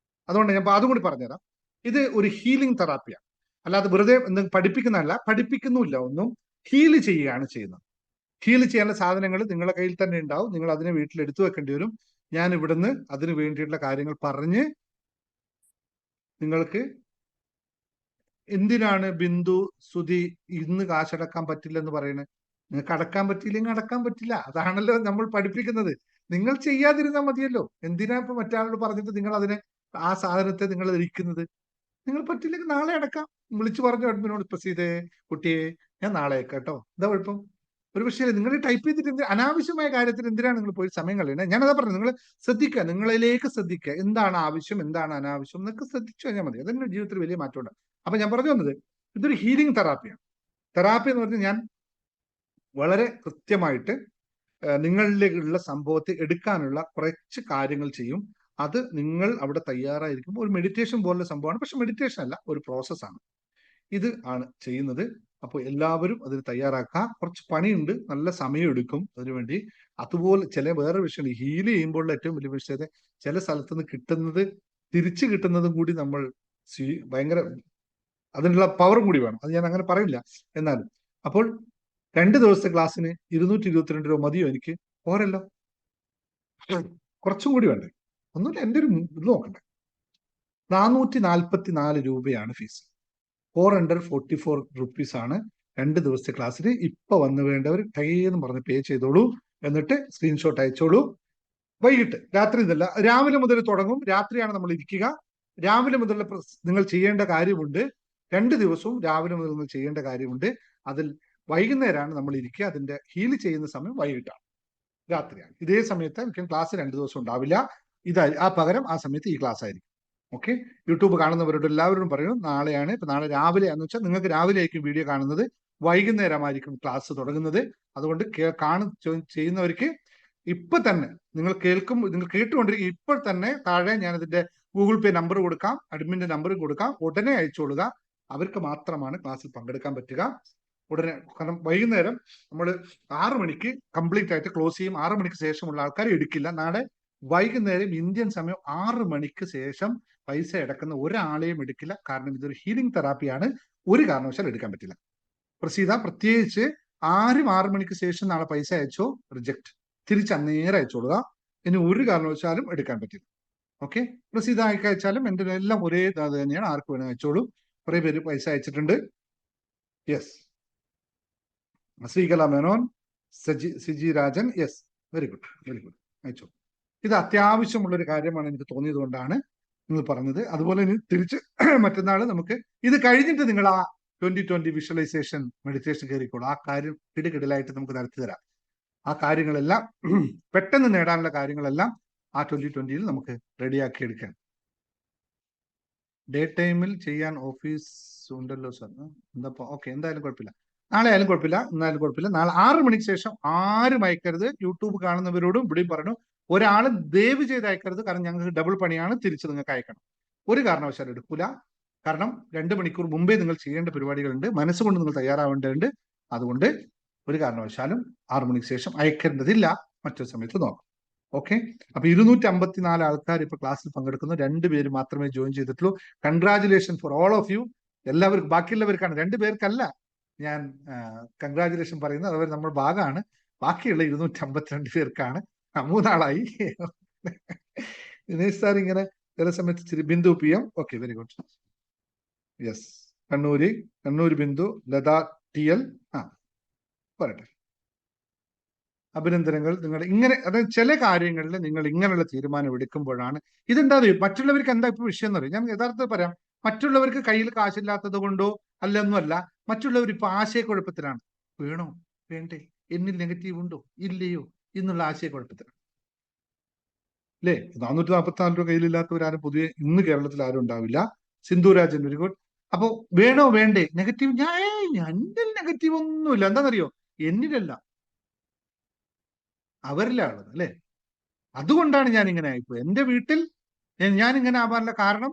അതുകൊണ്ട് ഞാൻ അതും കൂടി പറഞ്ഞുതരാം. ഇത് ഒരു ഹീലിംഗ് തെറാപ്പിയാണ്. അല്ലാതെ വെറുതെ എന്തെങ്കിലും പഠിപ്പിക്കുന്നതല്ല. പഠിപ്പിക്കുന്നില്ല, ഒന്നും ഹീല് ചെയ്യുകയാണ് ചെയ്യുന്നത്. ഹീൽ ചെയ്യാനുള്ള സാധനങ്ങൾ നിങ്ങളുടെ കയ്യിൽ തന്നെ ഉണ്ടാവും. നിങ്ങൾ അതിനെ വീട്ടിൽ എടുത്തു വെക്കേണ്ടി വരും. ഞാൻ ഇവിടുന്ന് അതിന് വേണ്ടിയിട്ടുള്ള കാര്യങ്ങൾ പറഞ്ഞ് നിങ്ങൾക്ക്. എന്തിനാണ് ബിന്ദു സുധി ഇന്ന് കാശടക്കാൻ പറ്റില്ലെന്ന് പറയുന്നത്? നിങ്ങൾക്ക് അടക്കാൻ പറ്റിയില്ലെങ്കിൽ അടക്കാൻ പറ്റില്ല. അതാണല്ലോ നമ്മൾ പഠിപ്പിക്കുന്നത്. നിങ്ങൾ ചെയ്യാതിരുന്നാൽ മതിയല്ലോ. എന്തിനാ ഇപ്പൊ മറ്റാളോട് പറഞ്ഞിട്ട് നിങ്ങൾ അതിനെ ആ സാധനത്തെ നിങ്ങൾ ധരിക്കുന്നത്? നിങ്ങൾ പറ്റില്ലെങ്കിൽ നാളെ അടക്കാം. വിളിച്ചു പറഞ്ഞു അഡ്മിനോട്, പ്രസീതേ കുട്ടിയെ ഞാൻ നാളെ കേട്ടോ, എന്താ കുഴപ്പം? ഒരു പക്ഷേ നിങ്ങൾ ടൈപ്പ് ചെയ്തിട്ട് അനാവശ്യമായ കാര്യത്തിന് എന്തിനാണ് നിങ്ങൾ പോയി സമയം കളയുന്നത്? ഞാനതാ പറഞ്ഞു, നിങ്ങൾ ശ്രദ്ധിക്കുക, നിങ്ങളിലേക്ക് ശ്രദ്ധിക്കുക. എന്താണ് ആവശ്യം, എന്താണ് അനാവശ്യം എന്നൊക്കെ ശ്രദ്ധിച്ചു കഴിഞ്ഞാൽ മതി. അതെന്നെ ജീവിതത്തിൽ വലിയ മാറ്റമുണ്ട്. അപ്പൊ ഞാൻ പറഞ്ഞു വന്നത്, ഇതൊരു ഹീലിംഗ് തെറാപ്പിയാണ്. തെറാപ്പി എന്ന് പറഞ്ഞാൽ ഞാൻ വളരെ കൃത്യമായിട്ട് നിങ്ങളിലേക്കുള്ള സംഭവത്തെ എടുക്കാനുള്ള കുറച്ച് കാര്യങ്ങൾ ചെയ്യും. അത് നിങ്ങൾ അവിടെ തയ്യാറായിരിക്കുമ്പോൾ ഒരു മെഡിറ്റേഷൻ പോലുള്ള സംഭവമാണ്. പക്ഷെ മെഡിറ്റേഷൻ അല്ല, ഒരു പ്രോസസ്സാണ്. ഇത് ആണ് ചെയ്യുന്നത്. അപ്പോൾ എല്ലാവരും അതിന് തയ്യാറാക്കുക. കുറച്ച് പണിയുണ്ട്, നല്ല സമയം എടുക്കും അതിനുവേണ്ടി. അതുപോലെ വേറെ വിഷയം, ഹീൽ ചെയ്യുമ്പോഴുള്ള ഏറ്റവും വലിയ വിഷയത്തെ ചില സ്ഥലത്ത് നിന്ന് കിട്ടുന്നത് തിരിച്ചു കിട്ടുന്നതും കൂടി നമ്മൾ ഭയങ്കര അതിനുള്ള പവറും കൂടി വേണം. അത് ഞാൻ അങ്ങനെ പറയില്ല. എന്നാലും അപ്പോൾ 2 ദിവസത്തെ ക്ലാസ്സിന് 222 രൂപ മതിയോ? എനിക്ക് പോരല്ലോ, കുറച്ചും കൂടി വേണ്ടേ? ഒന്നുമില്ല, എൻ്റെ ഒരു ഇത് നോക്കണ്ടേ. 444 രൂപയാണ് ഫീസ്. 444 റുപ്പീസ് ആണ് 2 ദിവസത്തെ ക്ലാസ്സിന്. ഇപ്പൊ വന്നു വേണ്ടവർ ടൈന്ന് പറഞ്ഞ് പേ ചെയ്തോളൂ. എന്നിട്ട് സ്ക്രീൻഷോട്ട് അയച്ചോളൂ. വൈകിട്ട്, രാത്രി ഇതല്ല, രാവിലെ മുതൽ തുടങ്ങും. രാത്രിയാണ് നമ്മൾ ഇരിക്കുക. രാവിലെ മുതൽ നിങ്ങൾ ചെയ്യേണ്ട കാര്യമുണ്ട്. 2 ദിവസവും രാവിലെ മുതൽ നിങ്ങൾ ചെയ്യേണ്ട കാര്യമുണ്ട്. അതിൽ വൈകുന്നേരമാണ് നമ്മൾ ഇരിക്കുക. അതിന്റെ ഹീൽ ചെയ്യുന്ന സമയം വൈകിട്ടാണ്, രാത്രിയാണ്. ഇതേ സമയത്ത് ക്ലാസ് 2 ദിവസം ഉണ്ടാവില്ല. പകരം ആ സമയത്ത് ഈ ക്ലാസ് ആയിരിക്കും. ഓക്കെ, യൂട്യൂബ് കാണുന്നവരോട് എല്ലാവരോടും പറയുന്നു, നാളെയാണ്. ഇപ്പൊ നാളെ രാവിലെയാന്ന് വെച്ചാൽ നിങ്ങൾക്ക് രാവിലെ ആയിരിക്കും വീഡിയോ കാണുന്നത്, വൈകുന്നേരമായിരിക്കും ക്ലാസ് തുടങ്ങുന്നത്. അതുകൊണ്ട് ചെയ്യുന്നവർക്ക് ഇപ്പൊ തന്നെ നിങ്ങൾ കേട്ടുകൊണ്ടിരിക്കും. ഇപ്പോൾ തന്നെ താഴെ ഞാൻ ഇതിന്റെ ഗൂഗിൾ പേ നമ്പർ കൊടുക്കാം, അഡ്മിന്റെ നമ്പർ കൊടുക്കാം. ഉടനെ അയച്ചോളുക. അവർക്ക് മാത്രമാണ് ക്ലാസ്സിൽ പങ്കെടുക്കാൻ പറ്റുക. ഉടനെ, കാരണം വൈകുന്നേരം നമ്മൾ 6 മണിക്ക് കംപ്ലീറ്റ് ആയിട്ട് ക്ലോസ് ചെയ്യും. 6 മണിക്ക് ശേഷമുള്ള ആൾക്കാരെ എടുക്കില്ല. നാളെ വൈകുന്നേരം ഇന്ത്യൻ സമയം 6 മണിക്ക് ശേഷം പൈസ അടക്കുന്ന ഒരാളെയും എടുക്കില്ല. കാരണം ഇതൊരു ഹീലിംഗ് തെറാപ്പിയാണ്. ഒരു കാരണവശാലും എടുക്കാൻ പറ്റില്ല. പ്രസീത പ്രത്യേകിച്ച് ആരും 6 മണിക്ക് ശേഷം നാളെ പൈസ അയച്ചോ, റിജക്ട്, തിരിച്ച് അന്നേരം അയച്ചോളുക. ഇനി ഒരു കാരണവശാലും എടുക്കാൻ പറ്റില്ല. ഓക്കെ, പ്രസീത അയച്ചാലും എൻ്റെ എല്ലാം ഒരേ അത് തന്നെയാണ്. ആർക്ക് വേണം അയച്ചോളൂ. കുറെ പേര് പൈസ അയച്ചിട്ടുണ്ട്. Yes, Sreekala Menon, Siji Rajan, yes, very good, very good, അയച്ചോ. ഇത് അത്യാവശ്യമുള്ളൊരു കാര്യമാണ് എനിക്ക് തോന്നിയത് കൊണ്ടാണ് നിങ്ങൾ പറഞ്ഞത്. അതുപോലെ ഇനി തിരിച്ച് മറ്റന്നാൾ നമുക്ക് ഇത് കഴിഞ്ഞിട്ട് നിങ്ങൾ ആ 2020 വിഷ്വലൈസേഷൻ മെഡിറ്റേഷൻ കയറിക്കോളൂ. ആ കാര്യം കിടുകിടലായിട്ട് നമുക്ക് നടത്തി തരാം. ആ കാര്യങ്ങളെല്ലാം പെട്ടെന്ന് നേടാനുള്ള കാര്യങ്ങളെല്ലാം ആ 2020 നമുക്ക് റെഡിയാക്കി എടുക്കാം. ഡേ ടൈമിൽ ചെയ്യാൻ ഓഫീസ് ഉണ്ടല്ലോ സാർ, എന്താ? ഓക്കെ, എന്തായാലും കുഴപ്പമില്ല, നാളെ ആയാലും കുഴപ്പമില്ല, എന്നാലും കുഴപ്പമില്ല. നാളെ 6 മണിക്ക് ശേഷം ആരും അയക്കരുത്. യൂട്യൂബ് കാണുന്നവരോടും ഇവിടെയും പറഞ്ഞു, ഒരാളും ദയവ് ചെയ്ത് അയക്കരുത്. കാരണം ഞങ്ങൾക്ക് ഡബിൾ പണിയാണ്, തിരിച്ച് നിങ്ങൾക്ക് അയക്കണം. ഒരു കാരണവശാലും എടുക്കൂല. കാരണം 2 മണിക്കൂർ മുമ്പേ നിങ്ങൾ ചെയ്യേണ്ട പരിപാടികളുണ്ട്, മനസ്സുകൊണ്ട് നിങ്ങൾ തയ്യാറാവേണ്ടതുണ്ട്. അതുകൊണ്ട് ഒരു കാരണവശാലും 6 മണിക്ക് ശേഷം അയക്കേണ്ടതില്ല, മറ്റൊരു സമയത്ത് നോക്കാം. ഓക്കെ, അപ്പൊ 254 ആൾക്കാർ ഇപ്പൊ ക്ലാസ്സിൽ പങ്കെടുക്കുന്നു. 2 പേര് മാത്രമേ ജോയിൻ ചെയ്തിട്ടുള്ളൂ. Congratulation for all of you. എല്ലാവർക്കും, ബാക്കിയുള്ളവർക്കാണ്, 2 പേർക്കല്ല ഞാൻ കൺഗ്രാചുലേഷൻ പറയുന്നത്, അവർ നമ്മൾ ഭാഗമാണ്. ബാക്കിയുള്ള 252 പേർക്കാണ്. 3 ആളായി. ദിനേശ് സാർ ഇങ്ങനെ ചില സമയത്ത് Bindu PM, okay, very good, yes. Kannur Bindu, Latha TL, പറയട്ടെ. അഭിനന്ദനങ്ങൾ. നിങ്ങൾ ഇങ്ങനെ, അതായത് ചില കാര്യങ്ങളിൽ നിങ്ങൾ ഇങ്ങനെയുള്ള തീരുമാനം എടുക്കുമ്പോഴാണ് ഇതെന്താ മറ്റുള്ളവർക്ക് എന്താ ഇപ്പൊ വിഷയം എന്ന് പറയും. ഞാൻ യഥാർത്ഥത്തിൽ പറയാം, മറ്റുള്ളവർക്ക് കയ്യിൽ കാശില്ലാത്തത് കൊണ്ടോ അല്ലൊന്നുമല്ല, മറ്റുള്ളവർ ഇപ്പൊ ആശയക്കുഴപ്പത്തിലാണ്. വേണോ വേണ്ടേ, എന്നിൽ നെഗറ്റീവ് ഉണ്ടോ ഇല്ലയോ എന്നുള്ള ആശയക്കുഴപ്പത്തിലാണ്, അല്ലേ? 444 രൂപ കയ്യിലില്ലാത്തവരാരും പൊതുവെ ഇന്ന് കേരളത്തിൽ ആരും ഉണ്ടാവില്ല. Sindhurajan, very good. അപ്പൊ വേണോ വേണ്ടേ, നെഗറ്റീവ്, എന്നിൽ നെഗറ്റീവ് ഒന്നുമില്ല. എന്താണെന്നറിയോ, എന്നിലല്ല അവരിലാണുള്ളത്, അല്ലെ? അതുകൊണ്ടാണ് ഞാൻ ഇങ്ങനെ ആയിപ്പോയി. എന്റെ വീട്ടിൽ ഞാൻ ഇങ്ങനെ ആവാനുള്ള കാരണം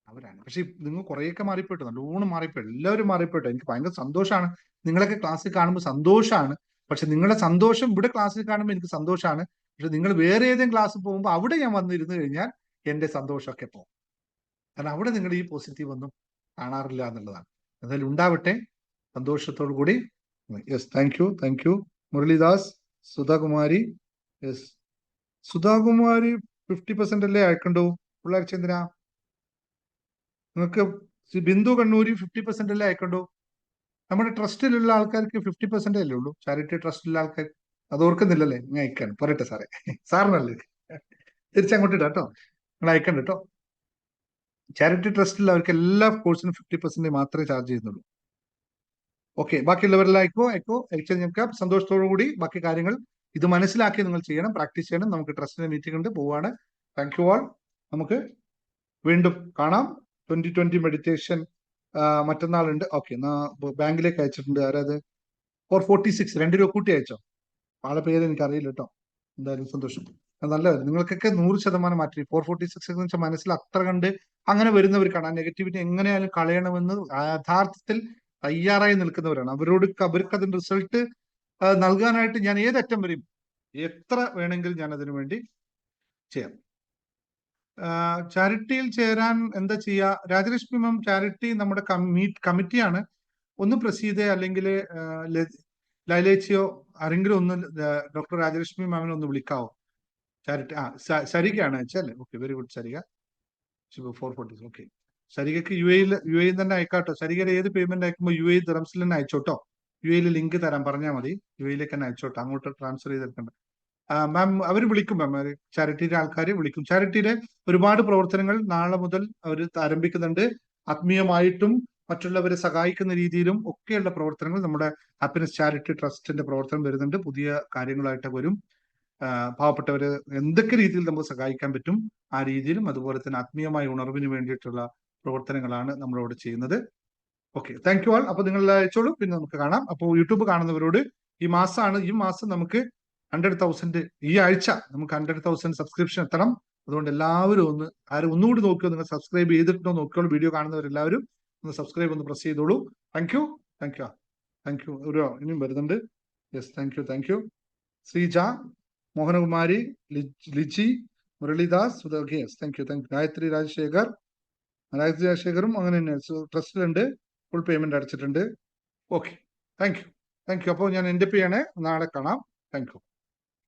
അവരാണ്. പക്ഷെ നിങ്ങൾ കുറേയൊക്കെ മാറിപ്പോയിട്ട്, നല്ലോണം മാറിപ്പോയി, എല്ലാവരും മാറിപ്പോയിട്ട് എനിക്ക് ഭയങ്കര സന്തോഷമാണ്. നിങ്ങളൊക്കെ ക്ലാസ്സിൽ കാണുമ്പോൾ സന്തോഷമാണ്. പക്ഷെ നിങ്ങളുടെ സന്തോഷം ഇവിടെ ക്ലാസ്സിൽ കാണുമ്പോൾ എനിക്ക് സന്തോഷമാണ്. പക്ഷെ നിങ്ങൾ വേറെ ഏതെങ്കിലും ക്ലാസ്സിൽ പോകുമ്പോൾ അവിടെ ഞാൻ വന്നിരുന്നു കഴിഞ്ഞാൽ എന്റെ സന്തോഷമൊക്കെ പോകും. കാരണം അവിടെ നിങ്ങൾ ഈ പോസിറ്റീവ് ഒന്നും കാണാറില്ല എന്നുള്ളതാണ്. എന്തായാലും ഉണ്ടാവട്ടെ, സന്തോഷത്തോടു കൂടി. Yes, thank you. Muralidas, Sudhakumari, yes, Sudhakumari 50% അല്ലേ അയക്കണ്ടോ? പിള്ളേർ എന്തിനാ നിങ്ങൾക്ക്? ബിന്ദു കണ്ണൂരി 50% അല്ലേ അയക്കണ്ടോ? നമ്മുടെ ട്രസ്റ്റിലുള്ള ആൾക്കാർക്ക് 50% അല്ലേ ഉള്ളൂ, ചാരിറ്റി ട്രസ്റ്റിലുള്ള ആൾക്കാർ. അത് ഓർക്കുന്നില്ലല്ലേ? ഞാൻ അയക്കാണ്, പറയട്ടെ സാറേ, സാറിനല്ലേ തിരിച്ചങ്ങോട്ട് ഇടാം കേട്ടോ. നിങ്ങൾ അയക്കണ്ട കേട്ടോ. ചാരിറ്റി ട്രസ്റ്റിൽ അവർക്ക് എല്ലാ കോഴ്സിനും 50% മാത്രമേ ചാർജ് ചെയ്യുന്നുള്ളൂ. ഓക്കെ, ബാക്കിയുള്ളവരെല്ലാം അയക്കോ. സന്തോഷത്തോടു കൂടി ബാക്കി കാര്യങ്ങൾ ഇത് മനസ്സിലാക്കി നിങ്ങൾ ചെയ്യണം, പ്രാക്ടീസ് ചെയ്യണം. നമുക്ക് ട്രസ്റ്റിന്റെ മീറ്റിംഗ് ഉണ്ട്, പോവാണ്. Thank you all. നമുക്ക് വീണ്ടും കാണാം. 2020 മെഡിറ്റേഷൻ മറ്റന്നാളുണ്ട്. ഓക്കെ, ബാങ്കിലേക്ക് അയച്ചിട്ടുണ്ട്. ആരാത്? 446, 2 രൂപ കൂട്ടി അയച്ചോ. ആളെ പേര് എനിക്ക് അറിയില്ല കേട്ടോ. എന്തായാലും സന്തോഷം. നല്ലത്, നിങ്ങൾക്കൊക്കെ 100% മാറ്റി. 446 എന്ന് വെച്ചാൽ മനസ്സിൽ അത്ര കണ്ട് അങ്ങനെ വരുന്നവർക്കാണ്. ആ നെഗറ്റിവിറ്റി എങ്ങനെയാലും കളയണമെന്ന് യഥാർത്ഥത്തിൽ തയ്യാറായി നിൽക്കുന്നവരാണ്. അവർക്ക് അതിന്റെ റിസൾട്ട് നൽകാനായിട്ട് ഞാൻ ഏതറ്റം വരും, എത്ര വേണമെങ്കിലും ഞാൻ അതിനു വേണ്ടി ചെയ്യാം. ചാരിറ്റിയിൽ ചേരാൻ എന്താ ചെയ്യുക? രാജലക്ഷ്മി മാം, ചാരിറ്റി നമ്മുടെ കമ്മിറ്റിയാണ്. ഒന്ന് പ്രസീത അല്ലെങ്കിൽ ലൈലേച്ചിയോ ആരെങ്കിലും ഒന്ന് ഡോക്ടർ രാജലക്ഷ്മി മാമിനെ ഒന്ന് വിളിക്കാവോ? ചാരിറ്റി സരികയാണ് അയച്ചല്ലേ? Okay, very good Sarika. 440, okay. സരികക്ക് യു എയിൽ തന്നെ അയക്കാട്ടോ. സരികയുടെ ഏത് പേയ്മെന്റ് അയക്കുമ്പോൾ UAE ദിറംസിൽ തന്നെ അയച്ചോട്ടോ. UAE ലിങ്ക് തരാൻ പറഞ്ഞാൽ മതി, UAE തന്നെ അയച്ചോട്ടോ, അങ്ങോട്ട് ട്രാൻസ്ഫർ ചെയ്തെടുക്കണ്ട. മാം അവർ വിളിക്കും, മാം ചാരിറ്റിയുടെ ആൾക്കാർ വിളിക്കും. ചാരിറ്റിയുടെ ഒരുപാട് പ്രവർത്തനങ്ങൾ നാളെ മുതൽ അവർ ആരംഭിക്കുന്നുണ്ട്. ആത്മീയമായിട്ടും മറ്റുള്ളവരെ സഹായിക്കുന്ന രീതിയിലും ഒക്കെയുള്ള പ്രവർത്തനങ്ങൾ നമ്മുടെ ഹാപ്പിനെസ് ചാരിറ്റി ട്രസ്റ്റിന്റെ പ്രവർത്തനം വരുന്നുണ്ട്. പുതിയ കാര്യങ്ങളായിട്ട് വരും. പാവപ്പെട്ടവര് എന്തൊക്കെ രീതിയിൽ നമുക്ക് സഹായിക്കാൻ പറ്റും ആ രീതിയിലും, അതുപോലെ തന്നെ ആത്മീയമായ ഉണർവിന് വേണ്ടിയിട്ടുള്ള പ്രവർത്തനങ്ങളാണ് നമ്മളോട് ചെയ്യുന്നത്. Okay, thank you all. അപ്പൊ നിങ്ങൾ അയച്ചോളൂ, പിന്നെ നമുക്ക് കാണാം. അപ്പോൾ യൂട്യൂബ് കാണുന്നവരോട് ഈ മാസം നമുക്ക് 100,000, ഈ ആഴ്ച നമുക്ക് 100,000 സബ്സ്ക്രിപ്ഷൻ എത്തണം. അതുകൊണ്ട് എല്ലാവരും ഒന്നുകൂടി നോക്കിയോ, നിങ്ങൾ സബ്സ്ക്രൈബ് ചെയ്തിട്ടോ നോക്കിയോളൂ. വീഡിയോ കാണുന്നവരെല്ലാവരും ഒന്ന് സബ്സ്ക്രൈബ് ഒന്ന് പ്രസ് ചെയ്തോളൂ. Thank you. ഇനിയും വരുന്നുണ്ട്. Yes, thank you. Sreeja, Mohanakumari, Liji, Muralidas, yes, thank you. Gayathri രാജശേഖറും അങ്ങനെ തന്നെ ട്രസ്റ്റിലുണ്ട്, ഫുൾ പേയ്മെന്റ് അടച്ചിട്ടുണ്ട്. Okay, thank you. അപ്പോൾ ഞാൻ എൻ്റെ ചെയ്യണേ. നാളെ കാണാം. Thank U.